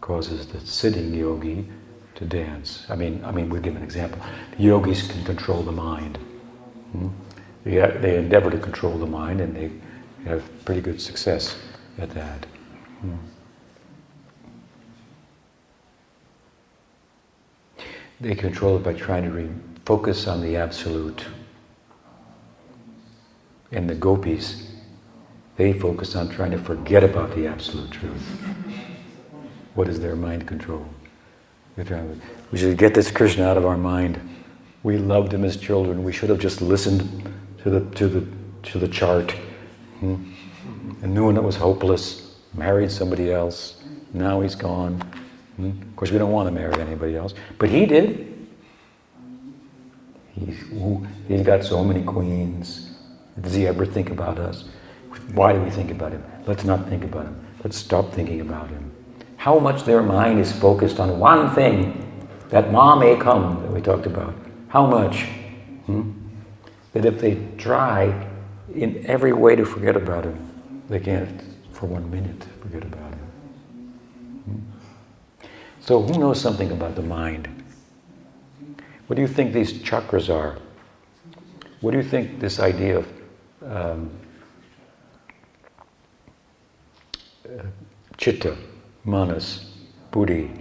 causes the sitting yogi to dance. I mean, we'll give an example. The yogis can control the mind. They endeavor to control the mind, and they have pretty good success at that. They control it by trying to focus on the absolute. And the gopis, they focus on trying to forget about the absolute truth. What is their mind control? We should get this Krishna out of our mind. We loved him as children. We should have just listened to the chart, and knew when it was hopeless. Married somebody else. Now he's gone. Of course, we don't want to marry anybody else, but he did. He's got so many queens. Does he ever think about us? Why do we think about him? Let's not think about him. Let's stop thinking about him. How much their mind is focused on one thing, that Ma may come that we talked about. How much? That if they try in every way to forget about him, they can't for 1 minute forget about him. So who knows something about the mind? What do you think these chakras are? What do you think this idea of chitta, manas, buddhi,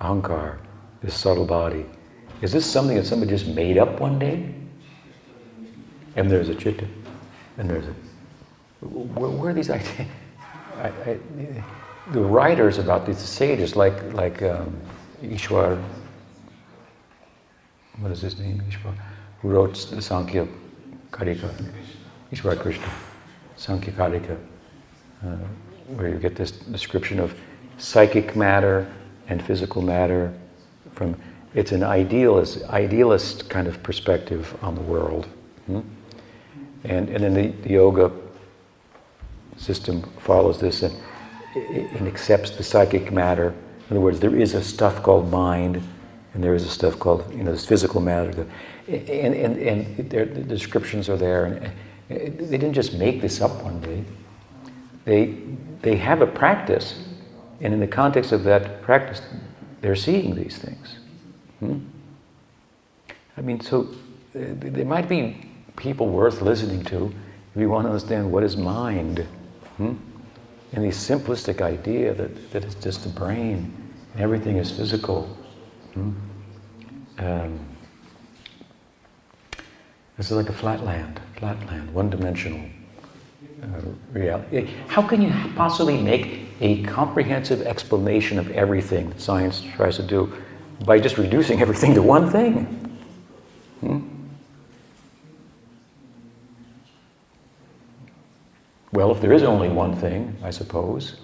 ahankar, this subtle body, is this something that somebody just made up one day? And there's a chitta, and there's a... Where are these ideas? The writers about these sages, like Ishwar, what is his name? Ishwar, who wrote the Sankhya Karika, Ishwar Krishna, Sankhya Karika, where you get this description of psychic matter and physical matter from, it's an idealist kind of perspective on the world. And then the yoga system follows this and accepts the psychic matter. In other words, there is a stuff called mind, and there is a stuff called, this physical matter. And the descriptions are there. And they didn't just make this up one day. They have a practice, and in the context of that practice, they're seeing these things. I mean, so there might be people worth listening to if you want to understand what is mind. And the simplistic idea that it's just the brain and everything is physical. This is like a flatland, one-dimensional reality. How can you possibly make a comprehensive explanation of everything that science tries to do by just reducing everything to one thing? Well, if there is only one thing, I suppose,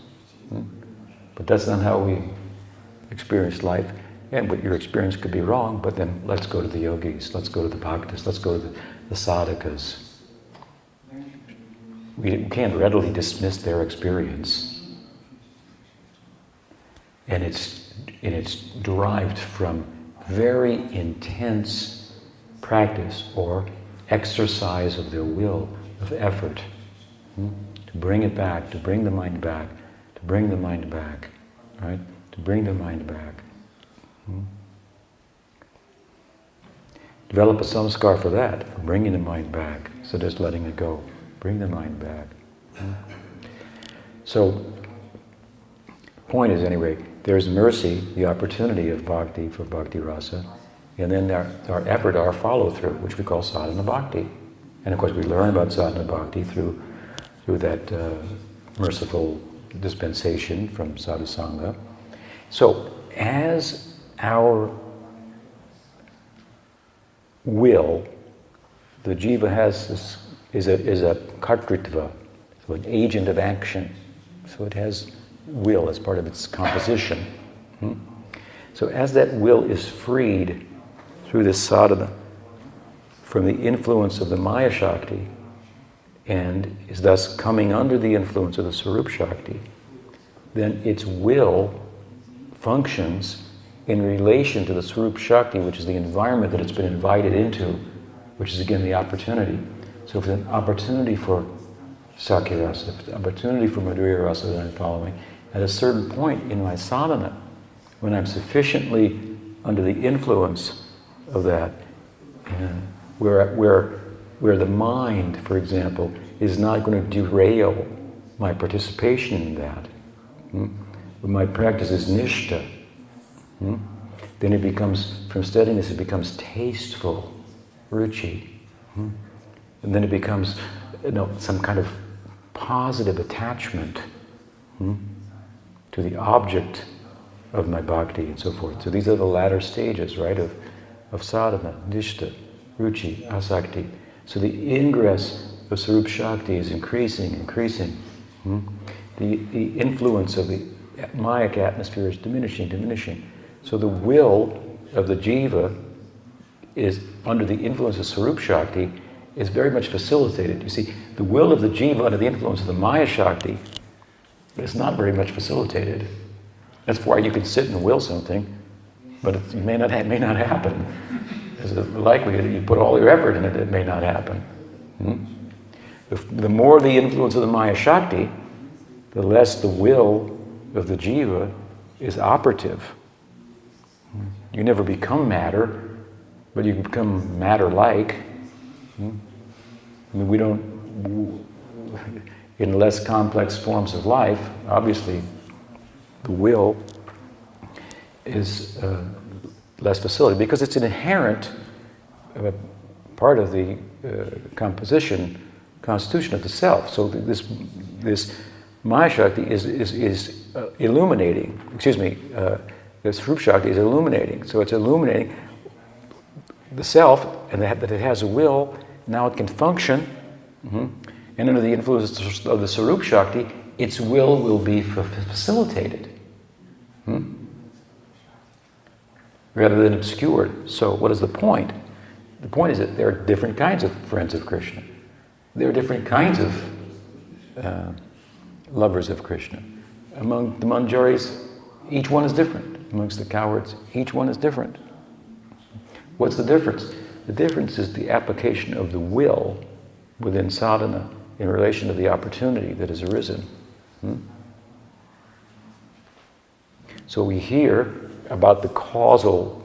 but that's not how we experience life. And what your experience could be wrong, but then let's go to the yogis, let's go to the bhaktas, let's go to the sadhakas. We can't readily dismiss their experience. And it's derived from very intense practice or exercise of their will, of effort. To bring it back, to bring the mind back, to bring the mind back, right? To bring the mind back. Develop a samskar for that, for bringing the mind back, so just letting it go. Bring the mind back. So, point is anyway, there's mercy, the opportunity of bhakti for bhakti rasa, and then our effort, our follow-through, which we call sadhana bhakti. And of course we learn about sadhana bhakti through that merciful dispensation from sadhu sangha. So, as our will, the jiva is a kartritva, so an agent of action. So it has will as part of its composition. So as that will is freed through this sadhana from the influence of the Maya Shakti and is thus coming under the influence of the Sarup Shakti, then its will functions in relation to the Sarup Shakti, which is the environment that it's been invited into, which is again the opportunity. So if it's an opportunity for Sakya Rasa, if it's an opportunity for Madhurya Rasa that I'm following, at a certain point in my sadhana, when I'm sufficiently under the influence of that, where the mind, for example, is not going to derail my participation in that. When my practice is nishta, then it becomes, from steadiness, it becomes tasteful, ruchi. And then it becomes, some kind of positive attachment to the object of my bhakti and so forth. So these are the latter stages, right, of sadhana, nishta, ruchi, asakti. So the ingress of Sarup Shakti is increasing. The influence of the Mayic atmosphere is diminishing. So the will of the jiva is under the influence of Sarup Shakti is very much facilitated. You see, the will of the jiva under the influence of the Maya Shakti is not very much facilitated. That's why you can sit and will something, but it may not happen. There's a likelihood that you put all your effort in it, it may not happen. The more the influence of the Maya Shakti, the less the will of the jiva is operative. You never become matter, but you can become matter-like. I mean, we don't, in less complex forms of life, obviously the will is less facilitated because it's an inherent part of the constitution of the self. So this Maya Shakti is illuminating, this Sarup Shakti is illuminating. So it's illuminating the self, and that it has a will, now it can function, and under the influence of the Sarup Shakti, its will be facilitated, rather than obscured. So what is the point? The point is that there are different kinds of friends of Krishna. There are different kinds of lovers of Krishna. Among the manjaris, each one is different. Amongst the cowards, each one is different. What's the difference? The difference is the application of the will within sadhana in relation to the opportunity that has arisen. So we hear about the causal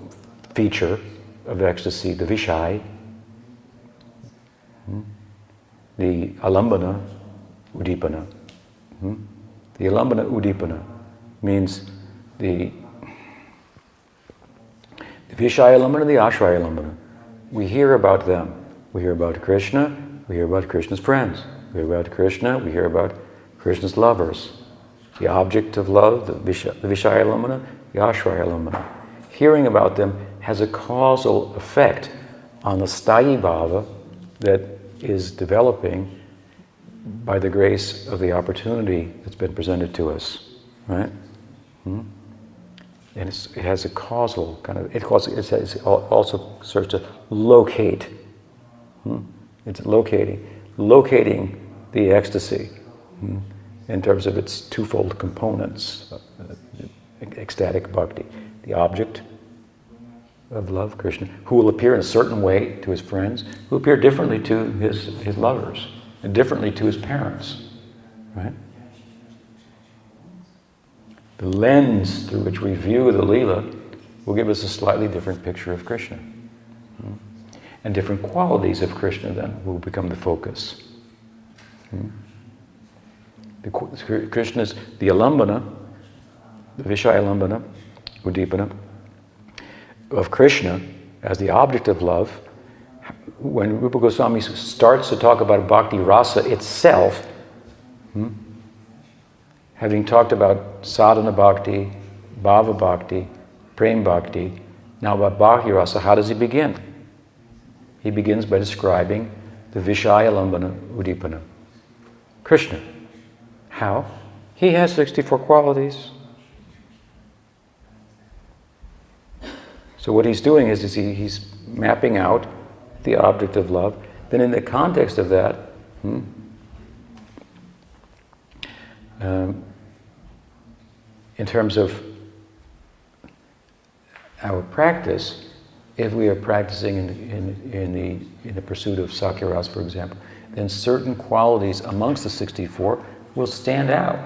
feature of ecstasy, the vishai, the alambana, udipana. The alambana, udipana means the vishaya alambana, the ashraya alambana. We hear about them. We hear about Krishna, we hear about Krishna's friends. We hear about Krishna, we hear about Krishna's lovers. The object of love, the vishaya alambana, the ashraya alambana. Hearing about them has a causal effect on the sthayi bhava that is developing by the grace of the opportunity that's been presented to us, right? And it has a causal kind of, it also serves to locate. It's locating the ecstasy in terms of its twofold components. Ecstatic bhakti, the object of love, Krishna, who will appear in a certain way to his friends, who appear differently to his lovers, and differently to his parents, right? The lens through which we view the Leela will give us a slightly different picture of Krishna. And different qualities of Krishna then will become the focus. Krishna's, the alambana, the Vishaya alambana, udipana, of Krishna as the object of love. When Rupa Goswami starts to talk about bhakti rasa itself, having talked about sadhana bhakti, bhava bhakti, prem bhakti, now about bhakti rasa, how does he begin? He begins by describing the Vishaya alambana udipana. Krishna. How? He has 64 qualities. So what he's doing is he's mapping out the object of love. Then in the context of that, in terms of our practice, if we are practicing in the pursuit of Sakya-rasa, for example, then certain qualities amongst the 64 will stand out.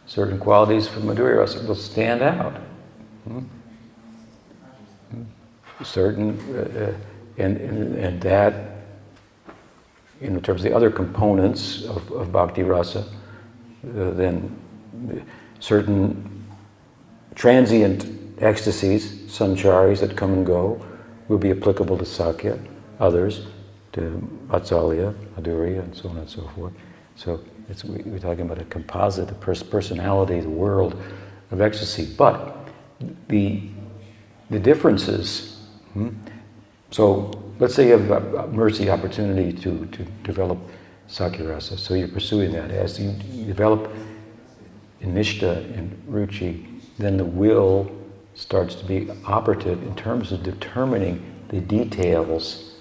Certain qualities from Madhurya rasa will stand out. Certain, and that, in terms of the other components of bhakti rasa, then certain transient ecstasies, sancharis that come and go, will be applicable to Sakya, others to Vatsalya, Madhurya, and so on and so forth. So we're talking about a composite, a personality, the world of ecstasy. But the differences, so let's say you have mercy opportunity to develop Sakya rasa, so you're pursuing that. As you develop nishta and ruchi, then the will starts to be operative in terms of determining the details.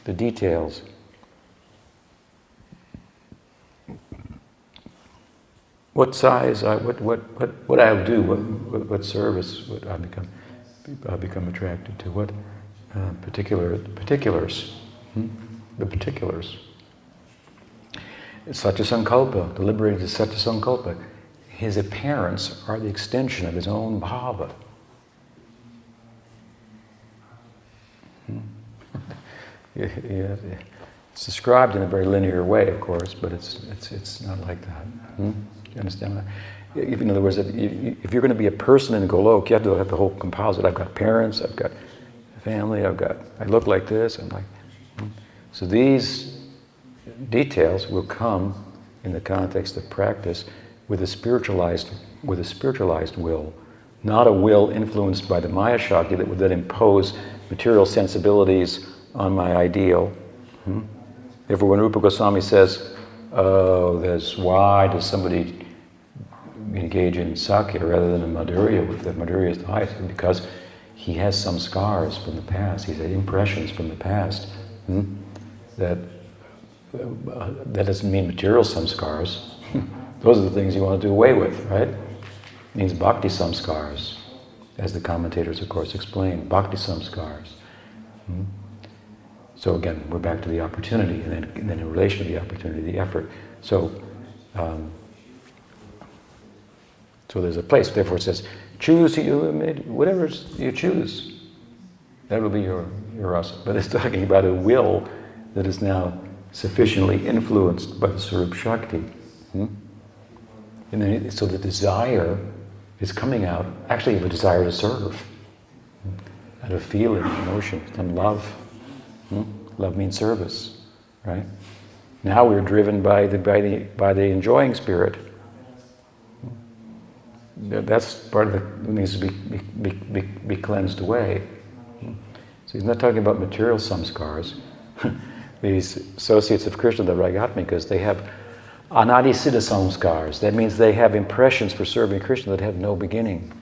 The details. What size, what I'll do, what service would I become attracted to, what particulars. The particulars. Satya Sankalpa, the liberated Satya Sankalpa, his appearance are the extension of his own bhava. Yeah, it's described in a very linear way, of course, but it's not like that. You understand that? In other words, if you're going to be a person in Golok, you have to have the whole composite. I've got parents, I've got family, I look like this, I'm like. So these details will come in the context of practice with a spiritualized will, not a will influenced by the Maya Shakti that would then impose material sensibilities on my ideal. Therefore, when Rupa Goswami says, why does somebody engage in Sakya rather than in Madhurya, if the Madhurya is the highest? Because he has some scars from the past, he has impressions from the past. That doesn't mean material samskars. Those are the things you want to do away with, right? It means bhakti samskars, as the commentators, of course, explain. Bhakti samskars. So again, we're back to the opportunity, and then in relation to the opportunity, the effort. So there's a place. Therefore, it says, choose whatever you choose. That will be your rasa. But it's talking about a will that is now sufficiently influenced by the Sarup Shakti. And then, so the desire is coming out, actually, of a desire to serve, out of feeling, emotion, and love. Love means service, right? Now we're driven by the enjoying spirit. That's part of it that needs to be cleansed away. So he's not talking about material samskars. These associates of Krishna, the Ragatmikas, they have Anadisiddha samskars. That means they have impressions for serving Krishna that have no beginning.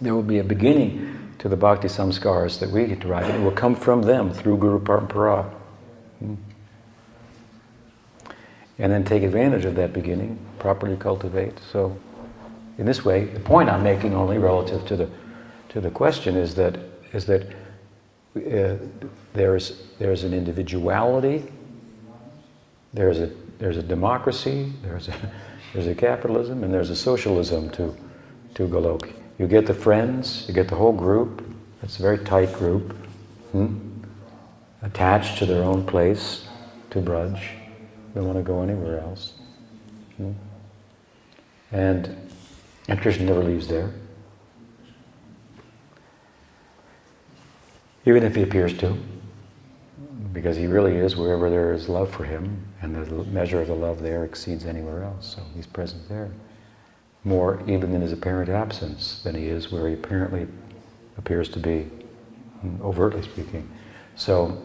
There will be a beginning to the bhakti samskars that we derive, and it will come from them through Guru Parampara. And then take advantage of that beginning, properly cultivate. So, in this way, the point I'm making only relative to the question is that there's an individuality, there's a democracy, there's a capitalism, and there's a socialism to Goloka. You get the friends, you get the whole group. It's a very tight group, attached to their own place, to Braj. They don't want to go anywhere else. And Krishna never leaves there. Even if he appears to, because he really is wherever there is love for him, and the measure of the love there exceeds anywhere else, so he's present there. More even in his apparent absence than he is where he apparently appears to be, overtly speaking. So,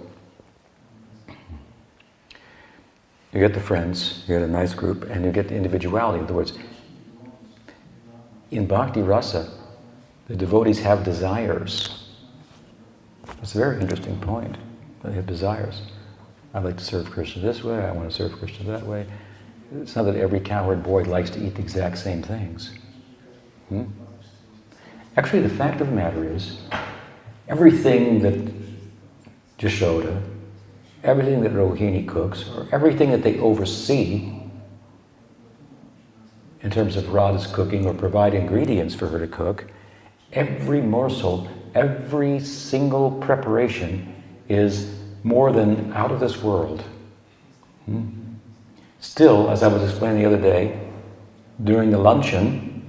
you get the friends, you get a nice group, and you get the individuality. In other words, in Bhakti Rasa, the devotees have desires. It's a very interesting point. They have desires. I'd like to serve Krishna this way, I want to serve Krishna that way. It's not that every cowherd boy likes to eat the exact same things. Actually, the fact of the matter is, everything that Jashoda, everything that Rohini cooks, or everything that they oversee in terms of Radha's cooking or provide ingredients for her to cook, every morsel, every single preparation is more than out of this world. Still, as I was explaining the other day, during the luncheon,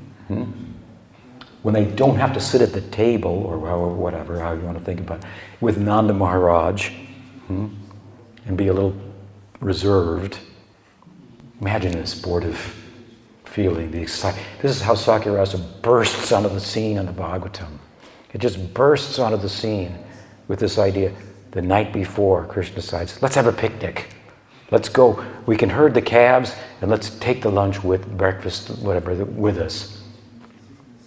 when they don't have to sit at the table, or how you want to think about it, with Nanda Maharaj, and be a little reserved. Imagine a sportive feeling, the excitement. This is how Sakyarasa bursts onto the scene in the Bhagavatam. It just bursts onto the scene with this idea. The night before, Krishna decides, let's have a picnic. Let's go. We can herd the calves, and let's take the lunch with breakfast, whatever, with us.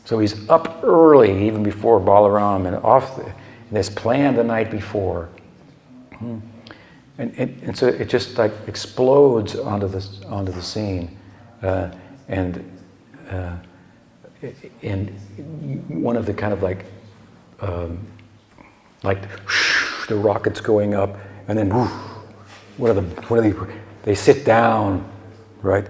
So he's up early, even before Balaram, and it's planned the night before. And so it just like explodes onto the scene, and one of the kind of like the rockets going up, and then they sit down, right?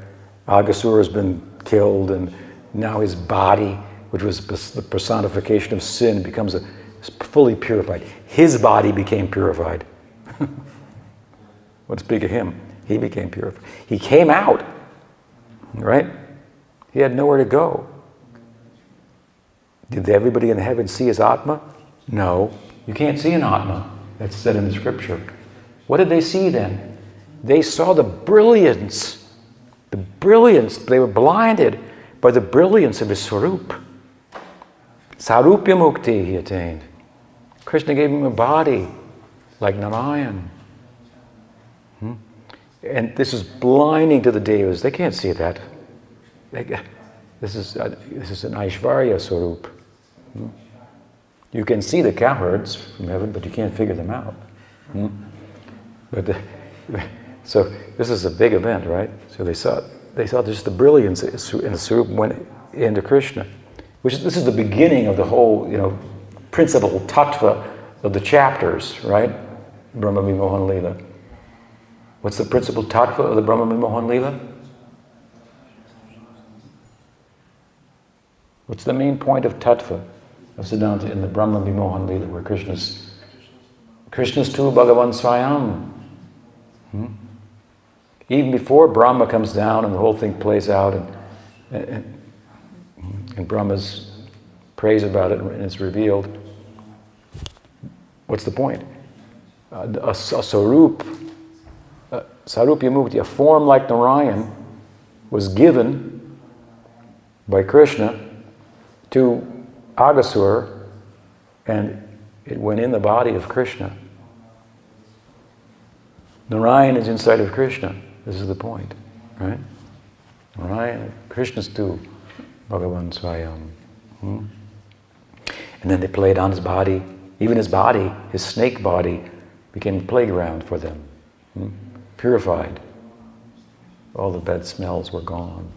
Aghasura has been killed, and now his body, which was the personification of sin, becomes fully purified. His body became purified. What speak of him? He became purified. He came out, right? He had nowhere to go. Did everybody in heaven see his Atma? No. You can't see an Atma. That's said in the scripture. What did they see then? They saw the brilliance. The brilliance. They were blinded by the brilliance of his Swarup. Sarupya Mukti he attained. Krishna gave him a body like Narayan. And this is blinding to the devas. They can't see that. This is an Aishvarya Swarup. You can see the cowherds from heaven, but you can't figure them out. So this is a big event, right? So they saw just the brilliance in the Swarup went into Krishna. This is the beginning of the whole, principal tattva of the chapters, right? Brahma Vimohan Leela. What's the principal tattva of the Brahma Vimohan Leela? What's the main point of tattva of Siddhanta in the Brahma Vimohan Leela, where Krishna's tu Bhagavan Swayam? Even before Brahma comes down and the whole thing plays out, and Brahma's praise about it and it's revealed, what's the point? A Sarup, Sarupya Mukti, a form like Narayan, was given by Krishna to Aghasura, and it went in the body of Krishna. Narayan is inside of Krishna. This is the point, right? Right? Krishnastu Bhagavan Swayam. And then they played on his body. Even his body, his snake body, became a playground for them. Purified. All the bad smells were gone.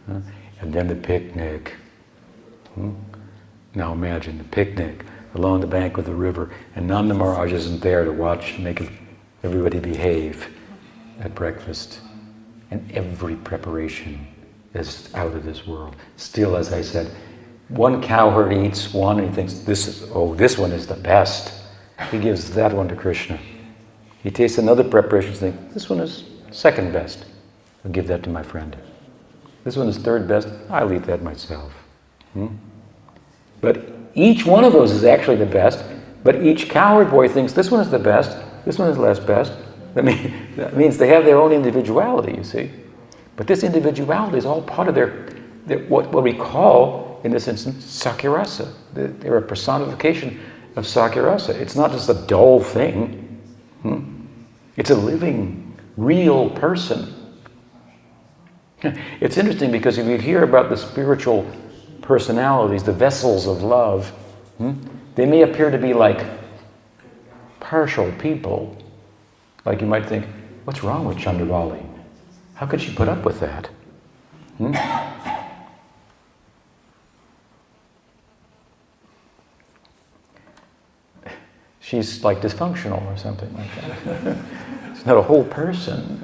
And then the picnic. Now imagine the picnic along the bank of the river, and Nanda Maharaj isn't there to watch and make everybody behave at breakfast. And every preparation is out of this world. Still, as I said, one cowherd eats one and he thinks, this one is the best. He gives that one to Krishna. He tastes another preparation and thinks, this one is second best. I'll give that to my friend. This one is third best. I'll eat that myself. But each one of those is actually the best, but each cowherd boy thinks this one is the best, this one is less best. That means they have their own individuality, you see. But this individuality is all part of their what we call, in this instance, Sakirasa. They're a personification of Sakirasa. It's not just a dull thing. It's a living, real person. It's interesting because if you hear about the spiritual personalities, the vessels of love, they may appear to be like partial people. Like you might think, what's wrong with Chandravali? How could she put up with that? She's like dysfunctional or something like that. It's not a whole person.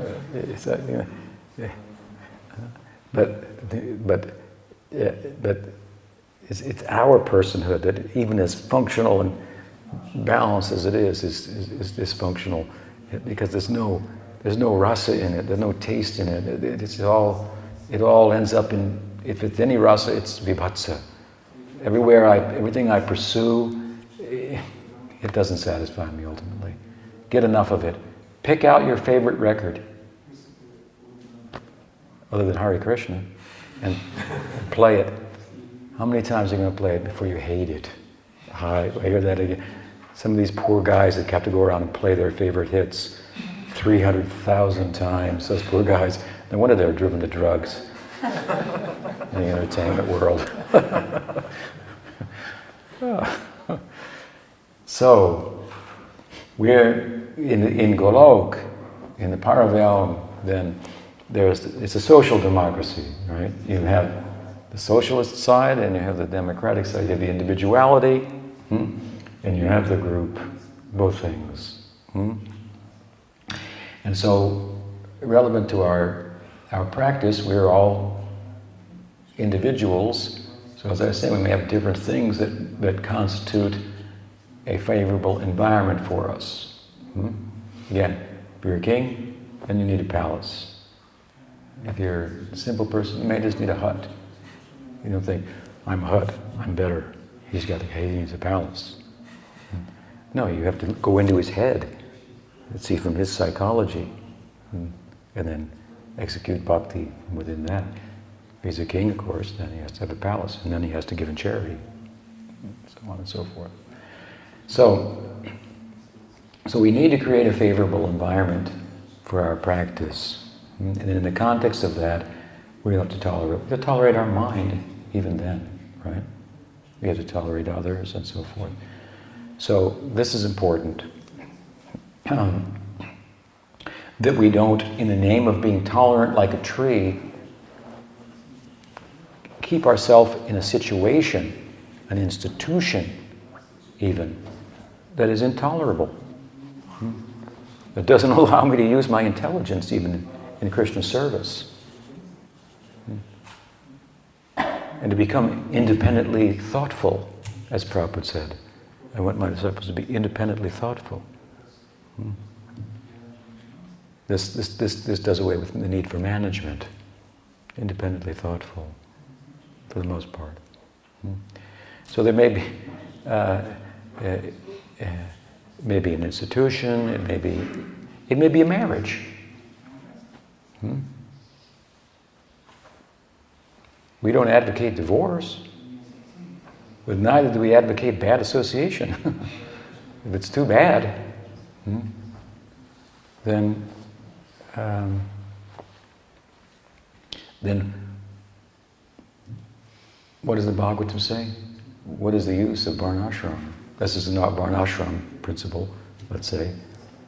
But it's our personhood that, even as functional and balanced as it is dysfunctional, because there's no rasa in it. There's no taste in it. It all ends up in, if it's any rasa, it's vibhatsa. Everything I pursue, it doesn't satisfy me ultimately. Get enough of it. Pick out your favorite record, other than Hare Krishna, and play it. How many times are you going to play it before you hate it? I hear that again. Some of these poor guys that have to go around and play their favorite hits 300,000 times, those poor guys. No wonder they're driven to drugs in the entertainment world. So, we're in Golok, in the Paravyam, then it's a social democracy, right? You have the socialist side and you have the democratic side. You have the individuality and you have the group, both things. And so, relevant to our practice, we're all individuals. So as I say, we may have different things that constitute a favorable environment for us. Again, if you're a king, then you need a palace. If you're a simple person, you may just need a hut. You don't think, I'm a hut, I'm better. He needs a palace. No, you have to go into his head and see from his psychology and then execute bhakti within that. If he's a king, of course, then he has to have a palace, and then he has to give in charity, so on and so forth. So we need to create a favorable environment for our practice. And in the context of that, we have to tolerate our mind even then, right? We have to tolerate others and so forth. So this is important. That we don't, in the name of being tolerant like a tree, keep ourselves in a situation, an institution even, that is intolerable. That doesn't allow me to use my intelligence even in Krishna service. And to become independently thoughtful, as Prabhupada said. I want my disciples to be independently thoughtful. This does away with the need for management. Independently thoughtful, for the most part. So there may be an institution. It may be a marriage. We don't advocate divorce, but neither do we advocate bad association. If it's too bad, then what does the Bhagavatam say? What is the use of varnashram? This is not varnashram principle, let's say.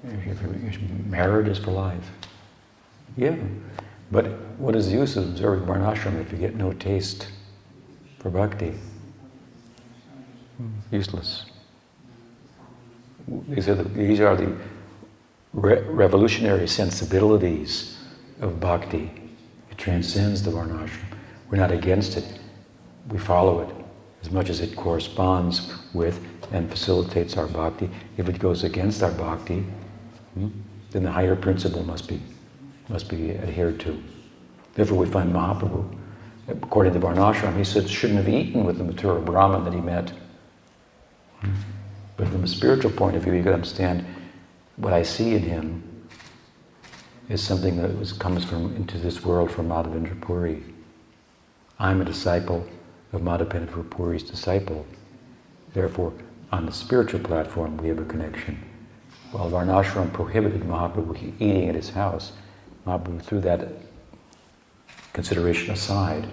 If you're married is for life. Yeah, but what is the use of observing varnashram if you get no taste for bhakti? Useless. These are the revolutionary sensibilities of bhakti. It transcends the varnashram. We're not against it. We follow it as much as it corresponds with and facilitates our bhakti. If it goes against our bhakti, then the higher principle must be adhered to. Therefore we find Mahaprabhu, according to Varnashram, he said shouldn't have eaten with the Mathura Brahmin that he met. But from a spiritual point of view, you can understand what I see in him is something that comes from into this world from Madhavendra Puri. I'm a disciple of Madhavendra Puri's disciple. Therefore, on the spiritual platform, we have a connection. While Varnashram prohibited Mahaprabhu eating at his house, Mahaprabhu threw that consideration aside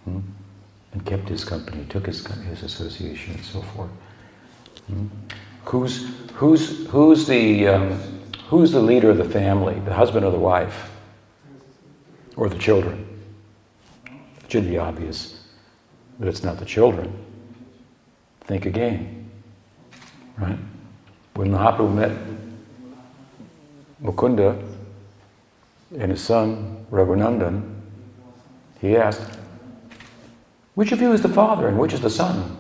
and kept his company, took his association, and so forth. Who's the leader of the family? The husband or the wife? Or the children? It should be obvious that it's not the children. Think again, right? When Mahaprabhu met Mukunda and his son Raghunandan, he asked, which of you is the father and which is the son?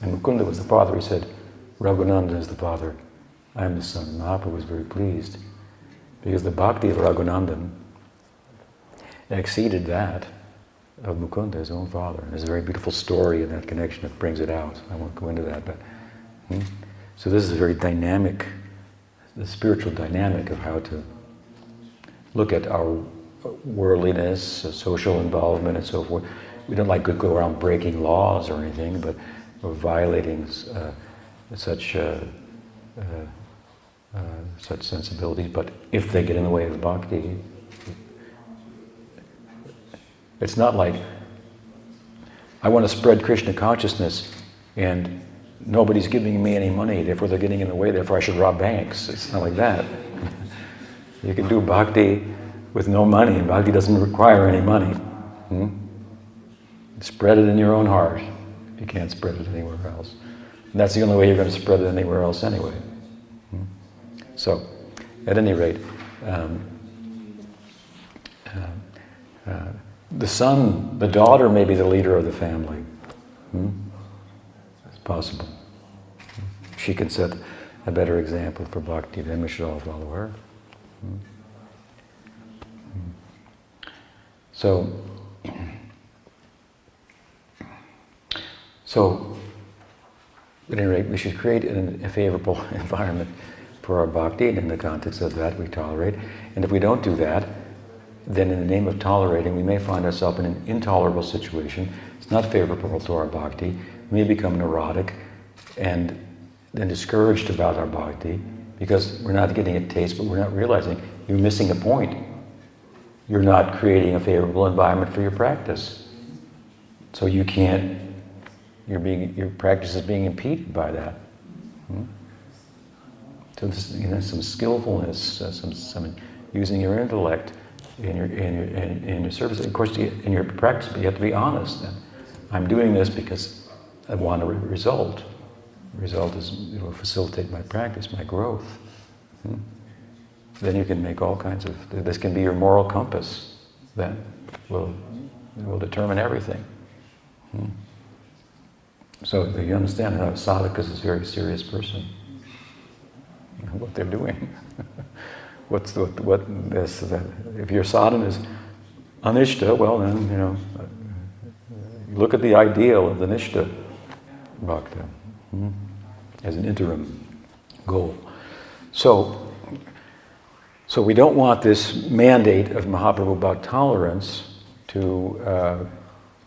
And Mukunda was the father. He said, Raghunandan is the father. I am the son. Mahaprabhu was very pleased because the bhakti of Raghunandan exceeded that of Mukunda, his own father. And there's a very beautiful story in that connection that brings it out. I won't go into that, but so this is a very dynamic, the spiritual dynamic of how to look at our worldliness, social involvement, and so forth. We don't like to go around breaking laws or anything, but we're violating such sensibilities. But if they get in the way of bhakti, it's not like I want to spread Krishna consciousness and nobody's giving me any money, therefore they're getting in the way, therefore I should rob banks. It's not like that. You can do bhakti with no money, and bhakti doesn't require any money. Spread it in your own heart. You can't spread it anywhere else. And that's the only way you're going to spread it anywhere else anyway. So, at any rate, the son, the daughter may be the leader of the family. It's possible. She can set a better example for bhakti, then we should all follow her. So, at any rate, we should create a favorable environment for our bhakti, and in the context of that we tolerate. And if we don't do that, then in the name of tolerating, we may find ourselves in an intolerable situation. It's not favorable to our bhakti. We may become neurotic and then discouraged about our bhakti because we're not getting a taste, but we're not realizing you're missing a point. You're not creating a favorable environment for your practice. So you can't, your practice is being impeded by that. So this, some skillfulness, some using your intellect in your service. Of course, in your practice, but you have to be honest. I'm doing this because I want a result. The result is it will facilitate my practice, my growth. Then you can make all kinds of. This can be your moral compass. Then will determine everything. So you understand how sadhaka is a very serious person. What they're doing. If your sadhana is anishta, well then, you look at the ideal of the nishta bhakti as an interim goal. So we don't want this mandate of Mahaprabhu about tolerance to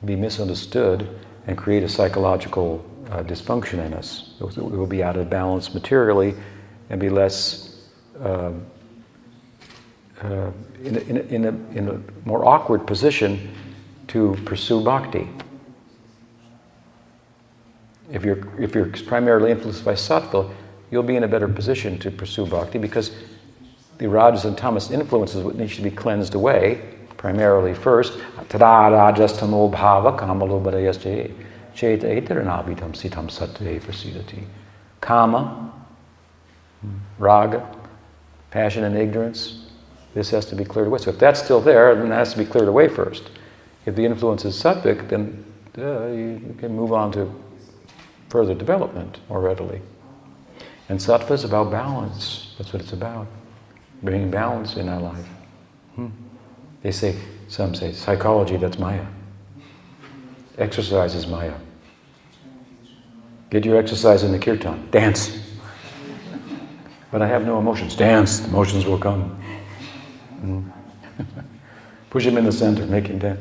be misunderstood and create a psychological dysfunction in us. We will be out of balance materially and be less in a more awkward position to pursue bhakti. If you're primarily influenced by sattva, you'll be in a better position to pursue bhakti because the rajas and tamas influences would need to be cleansed away, primarily first. Tada rajastamo bhava kamalobadayasya cheta etaranabitam sitam sattve prasidati. Kama, raga, passion and ignorance, this has to be cleared away. So if that's still there, then it has to be cleared away first. If the influence is sattvic, then you can move on to further development more readily. And sattva is about balance. That's what it's about. Bringing balance in our life. They say, some say, psychology, that's Maya. Exercise is Maya. Get your exercise in the kirtan. Dance. But I have no emotions. Dance. Emotions will come. Push him in the center. Make him dance.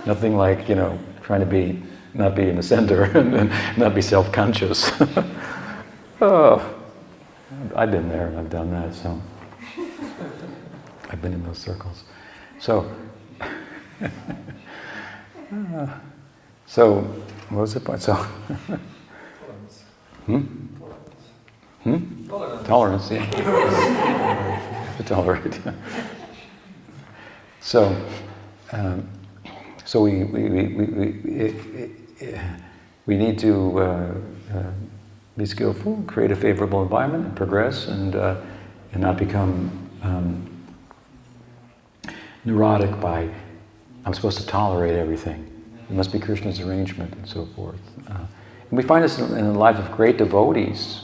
Nothing like, trying to not be in the center and not be self-conscious. Oh, I've been there and I've done that, so I've been in those circles. So, what was the point? So, Tolerance, yeah. Tolerate. So we need to be skillful, create a favorable environment, and progress, and not become neurotic by I'm supposed to tolerate everything. It must be Krishna's arrangement, and so forth. And we find this in the life of great devotees,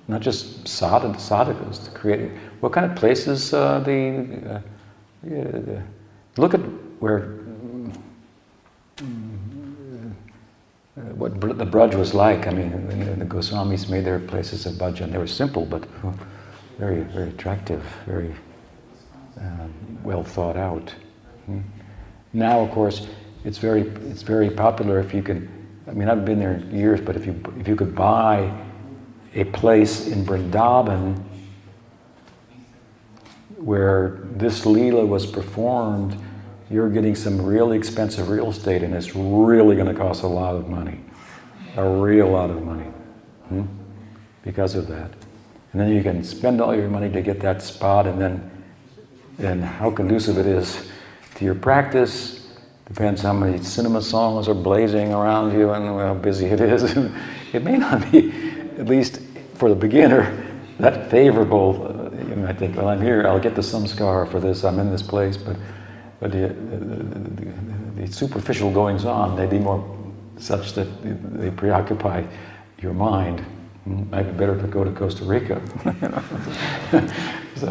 not just sadhakas. To create what kind of places look at where what the Braj was like. I mean, the Goswamis made their places of bhajan. They were simple, but very, very attractive, very well thought out. Now, of course, it's very popular if you can. I mean, I've been there years, but if you could buy a place in Vrindavan where this Leela was performed, you're getting some really expensive real estate, and it's really going to cost a lot of money, a real lot of money, because of that. And then you can spend all your money to get that spot, and then how conducive it is to your practice depends how many cinema songs are blazing around you and how busy it is. It may not be, at least for the beginner, that favorable. I think, well, I'm here, I'll get the samskara for this, I'm in this place, but the superficial goings on, they be more such that they preoccupy your mind. Might be better to go to Costa Rica. So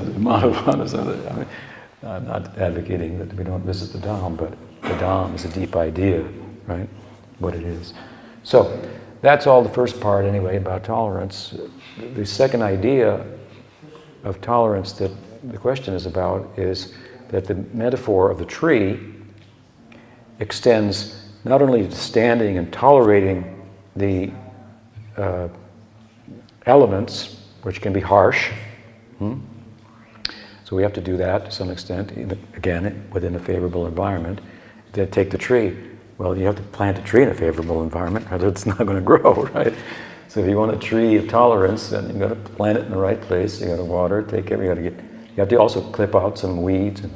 I'm not advocating that we don't visit the Dham, but the Dham is a deep idea, right? What it is. So that's all the first part anyway about tolerance. The second idea of tolerance that the question is about is that the metaphor of the tree extends not only to standing and tolerating the elements, which can be harsh. So we have to do that to some extent, again, within a favorable environment. To take the tree, well, you have to plant a tree in a favorable environment, or it's not going to grow, right? So if you want a tree of tolerance, then you've got to plant it in the right place, you've got to water it, take care, you have to also clip out some weeds and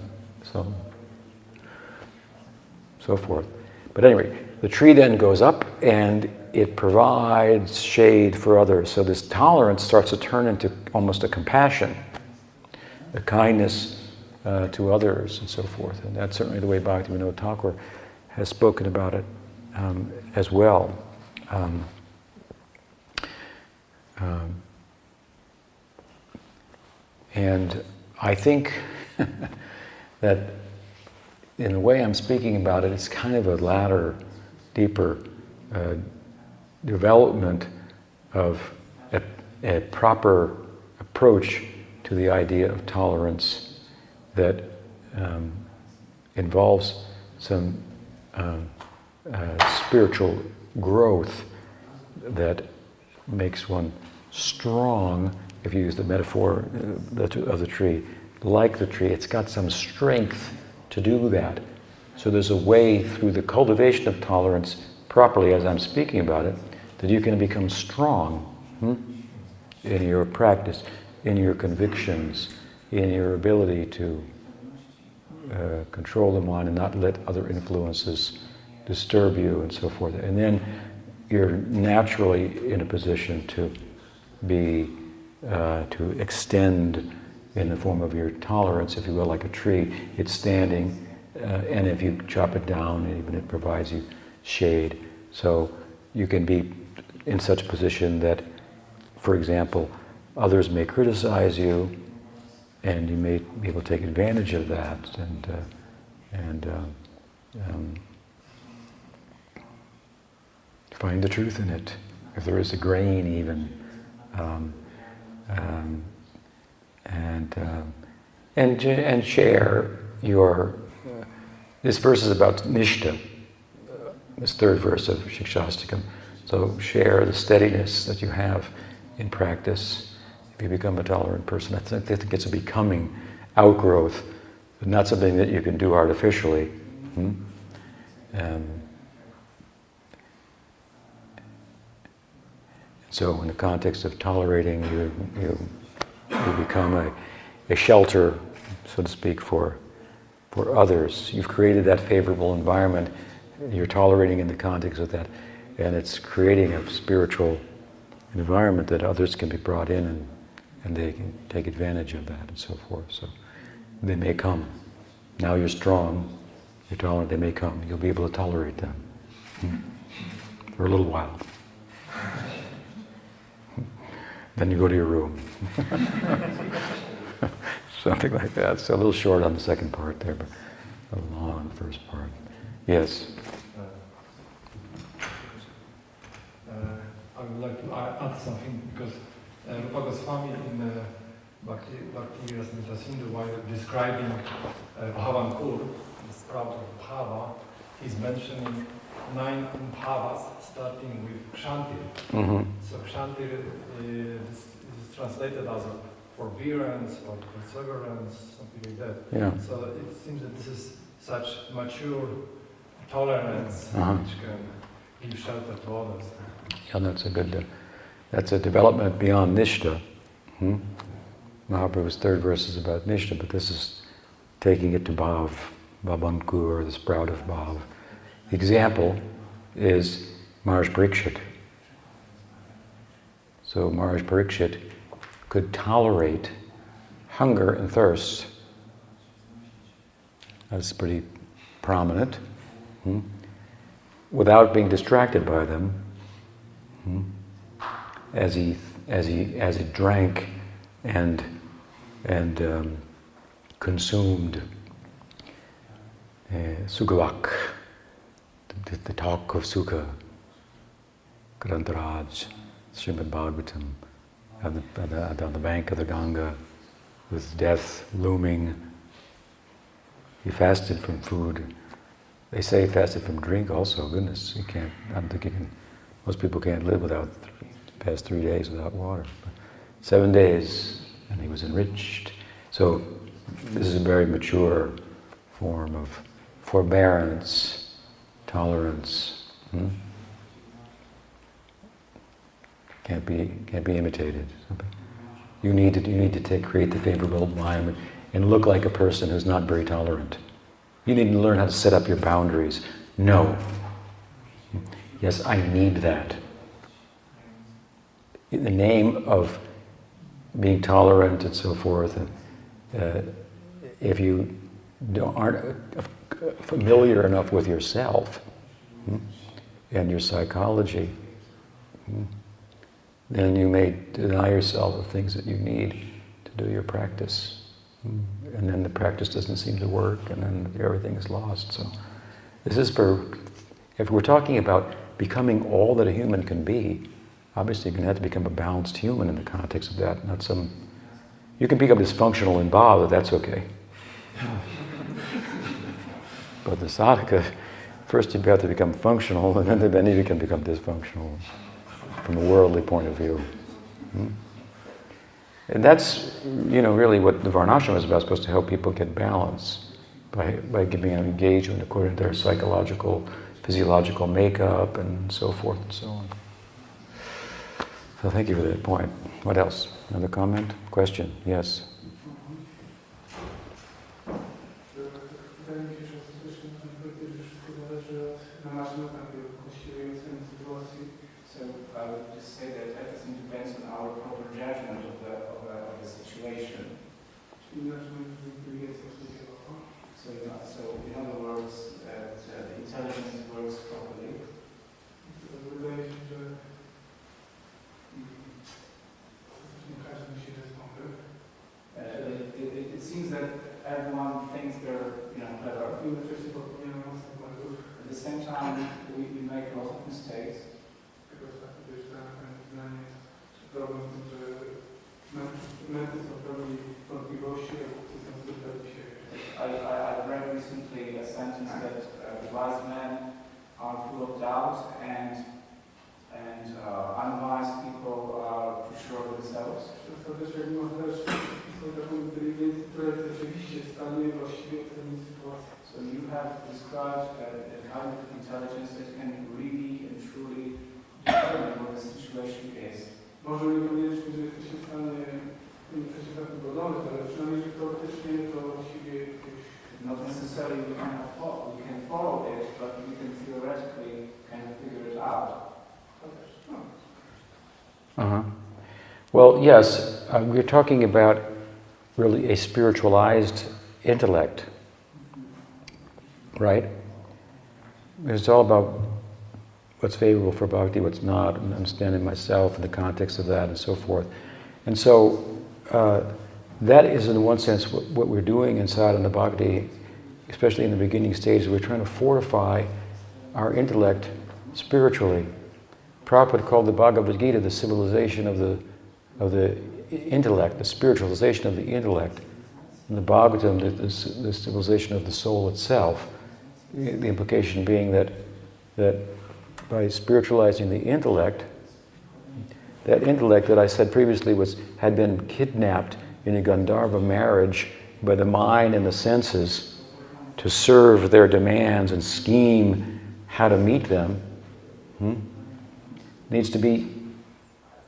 so forth. But anyway, the tree then goes up and it provides shade for others. So this tolerance starts to turn into almost a compassion, a kindness to others and so forth. And that's certainly the way Bhaktivinoda Thakur has spoken about it as well. And I think that in the way I'm speaking about it, it's kind of a latter, deeper development of a proper approach to the idea of tolerance that involves some spiritual growth that makes one strong, if you use the metaphor of the tree. Like the tree, it's got some strength to do that. So there's a way through the cultivation of tolerance, properly as I'm speaking about it, that you can become strong in your practice, in your convictions, in your ability to control the mind and not let other influences disturb you and so forth. And then you're naturally in a position to be, to extend in the form of your tolerance, if you will, like a tree. It's standing, and if you chop it down, even it provides you shade. So you can be in such a position that, for example, others may criticize you, and you may be able to take advantage of that and find the truth in it, if there is a grain even, and share your. This verse is about nishta, this third verse of Shikshastakam. So share the steadiness that you have in practice. If you become a tolerant person, I think it's a becoming outgrowth, but not something that you can do artificially. So in the context of tolerating, you become a shelter, so to speak, for others. You've created that favorable environment. You're tolerating in the context of that, and it's creating a spiritual environment that others can be brought in and they can take advantage of that and so forth. So they may come. Now you're strong, you're tolerant, they may come. You'll be able to tolerate them for a little while. Then you go to your room. Something like that. So a little short on the second part there, but a little long on the first part. Yes? I would like to add something, because Rupa Goswami in Bhakti Rasamrita Sindhu, while describing Bhavankur, the sprout of Bhava, he's mentioning 9 bhavas starting with Kshantir. So Kshantir is translated as a forbearance or perseverance, something like that. Yeah. So it seems that this is such mature tolerance which can give shelter to others. Yeah, that's a development beyond Nishta. Mahaprabhu's third verse is about Nishta, but this is taking it to Bhav, Bhavankur, or the sprout of Bhav. The example is Maharaj Parikshit. So Maharaj Parikshit could tolerate hunger and thirst. That's pretty prominent. Without being distracted by them, as he drank and consumed Sugavak, the talk of Sukha, Grantaraj, Srimad Bhagavatam, on the bank of the Ganga, with death looming. He fasted from food. They say he fasted from drink also. Goodness, you can't, I don't think you can, most people can't live past 3 days without water. But 7 days, and he was enriched. So this is a very mature form of forbearance, tolerance. Can't be imitated. You need to create the favorable environment and look like a person who's not very tolerant. You need to learn how to set up your boundaries. No. Yes, I need that. In the name of being tolerant and so forth, if you aren't familiar enough with yourself and your psychology, then you may deny yourself the things that you need to do your practice. And then the practice doesn't seem to work, and then everything is lost. So this is if we're talking about becoming all that a human can be, obviously you're going to have to become a balanced human in the context of that, not some... You can become dysfunctional in bhava, that's okay. But the sadhaka, first you have to become functional, and then you can become dysfunctional. from a worldly point of view. And that's, really what the Varnashram is about, supposed to help people get balance by giving them engagement according to their psychological, physiological makeup and so forth and so on. So thank you for that point. What else? Another comment? Question? Yes? Wydaje mi się, że ostatecznie można powiedzieć, że wszystko zależy od na naszym etapie właściwej oceny sytuacji. So I would just say that everything depends on our proper judgment of the situation. Czyli naszą inteligencją stosunkowo. So in other words, the intelligence works properly. Wydaje się, że każdy myśli, że jest mądry. It seems that everyone thinks they're clever. I jednocześnie popełniamy mocno błędów. At the same time, we make a lot of mistakes. Tego ostatnio też zdanie problem w tym, że mędrcy są pełni wątpliwości, a głupcy są zwykle do siebie. I read recently a sentence that wise men are full of doubt and unwise people are too sure of themselves. Ostatecznie mimo też swoją taką inteligencję, która jest rzeczywiście w stanie właściwie ocenić sytuację. So you have described a kind of intelligence that can really and truly determine what the situation is. Może niekoniecznie, że jesteśmy w stanie przeczytać tego dążyć, ale przynajmniej, że teoretycznie to właściwie jakieś... Not necessarily we can follow it, but we can theoretically kind of figure it out. Uh-huh. Well, yes, we're talking about really a spiritualized intellect, right? It's all about what's favorable for bhakti, what's not, and understanding myself in the context of that and so forth. And so that is in one sense what we're doing inside in the bhakti, especially in the beginning stages. We're trying to fortify our intellect spiritually. Prabhupada called the Bhagavad Gita the civilization of the intellect, the spiritualization of the intellect. And the Bhagavatam, the civilization of the soul itself. The implication being that by spiritualizing the intellect, that intellect that I said previously had been kidnapped in a Gandharva marriage by the mind and the senses to serve their demands and scheme how to meet them, needs to be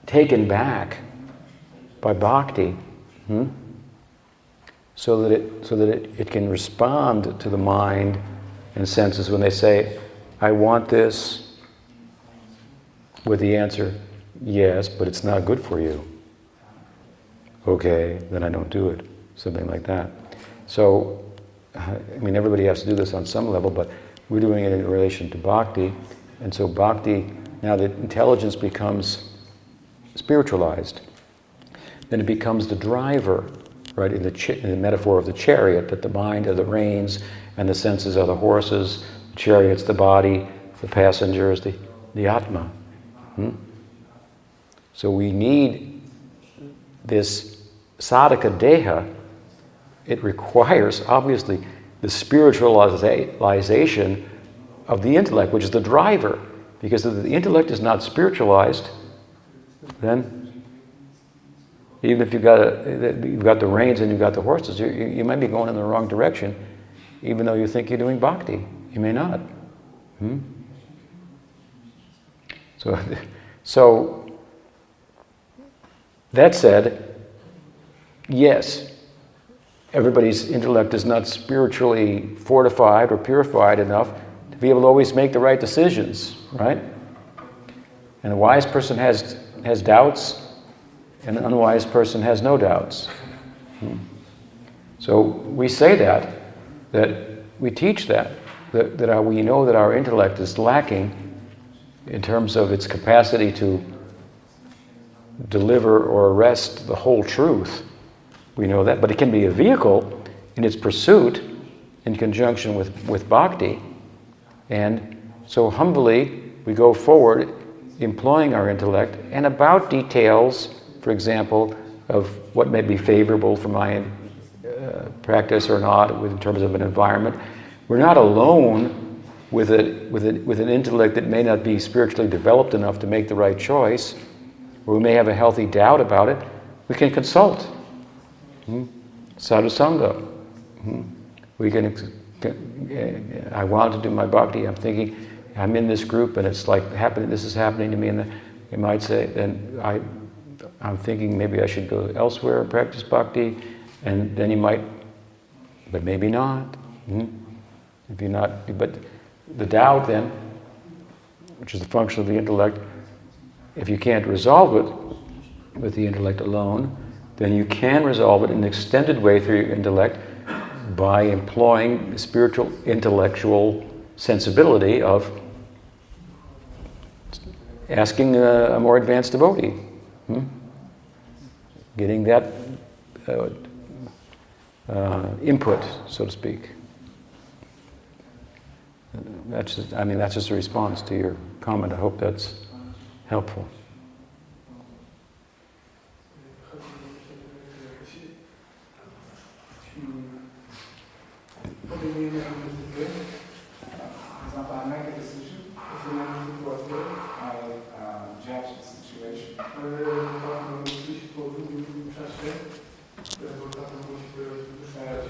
taken back by bhakti, so that it can respond to the mind and senses when they say, I want this, with the answer, yes, but it's not good for you. Okay, then I don't do it. Something like that. So, everybody has to do this on some level, but we're doing it in relation to bhakti, and so bhakti, now that intelligence becomes spiritualized, then it becomes the driver, right, in the metaphor of the chariot, that the mind are the reins and the senses are the horses, the chariot's the body, the passenger is the atma. So we need this sadhaka deha. It requires, obviously, the spiritualization of the intellect, which is the driver. Because if the intellect is not spiritualized, then even if you've got the reins and you've got the horses, you might be going in the wrong direction, even though you think you're doing bhakti. You may not. So that said, yes, everybody's intellect is not spiritually fortified or purified enough to be able to always make the right decisions, right? And a wise person has doubts, and an unwise person has no doubts. So we say that we teach that we know that our intellect is lacking in terms of its capacity to deliver or arrest the whole truth. We know that, but it can be a vehicle in its pursuit in conjunction with bhakti. And so humbly we go forward employing our intellect, and about details, for example, of what may be favorable for my practice or not in terms of an environment. We're not alone with an intellect that may not be spiritually developed enough to make the right choice, or we may have a healthy doubt about it, we can consult. Sadhusanga. We can. I want to do my bhakti. I'm thinking, I'm in this group, and it's like happening. This is happening to me, and you might say, then I'm thinking maybe I should go elsewhere and practice bhakti, and then you might, but maybe not. If you're not, but the doubt then, which is the function of the intellect, if you can't resolve it with the intellect alone, then you can resolve it in an extended way through your intellect by employing spiritual intellectual sensibility of asking a more advanced devotee. Getting that input, so to speak. That's just a response to your comment. I hope that's helpful. For example, I make a decision, I judge the situation.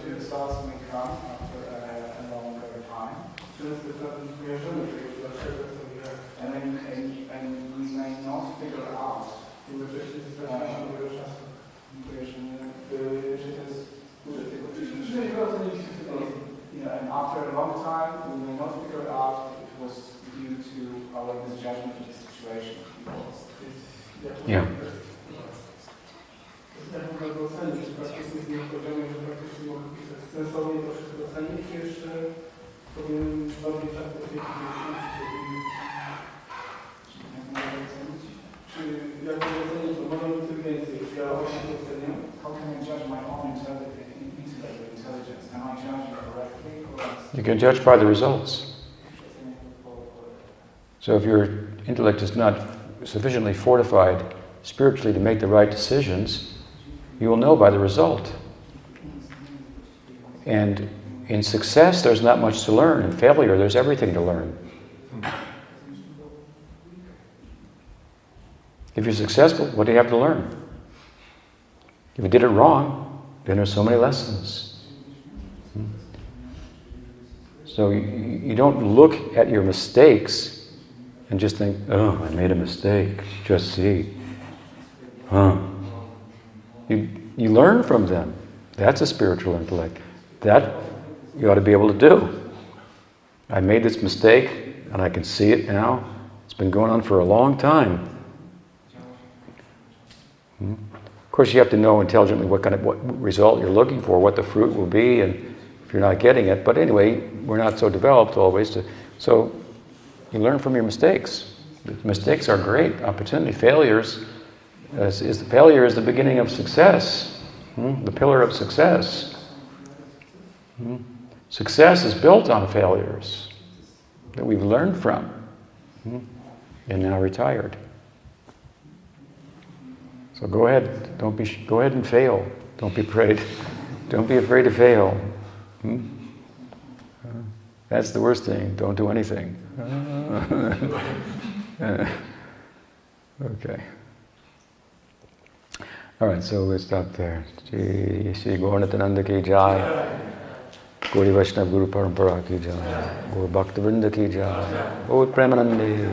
The results may come after a longer time. And we may not figure out and after a long time, we may not figure out it was due to our misjudgment of the situation. Yeah. How can I judge my own intelligence? Am I judging correctly? You can judge by the results. So if your intellect is not sufficiently fortified spiritually to make the right decisions, you will know by the result. And in success, there's not much to learn. In failure, there's everything to learn. If you're successful, what do you have to learn? If you did it wrong, then there's so many lessons. So you don't look at your mistakes and just think, oh, I made a mistake, just see. You learn from them. That's a spiritual intellect. That you ought to be able to do. I made this mistake, and I can see it now. It's been going on for a long time. Of course, you have to know intelligently what result you're looking for, what the fruit will be, and if you're not getting it. But anyway, we're not so developed always. So you learn from your mistakes. Mistakes are great opportunity. Failure is the beginning of success. The pillar of success. Success is built on failures that we've learned from and now retired. So go ahead. Go ahead and fail. Don't be afraid. Don't be afraid to fail. That's the worst thing. Don't do anything. Okay. All right, so we'll stop there. Shri Gauranatananda ki jai. Gauri Vaishnava Guru Parampara ki jai. Gaur Bhakta Vrinda ki jai. Gaur Premanande.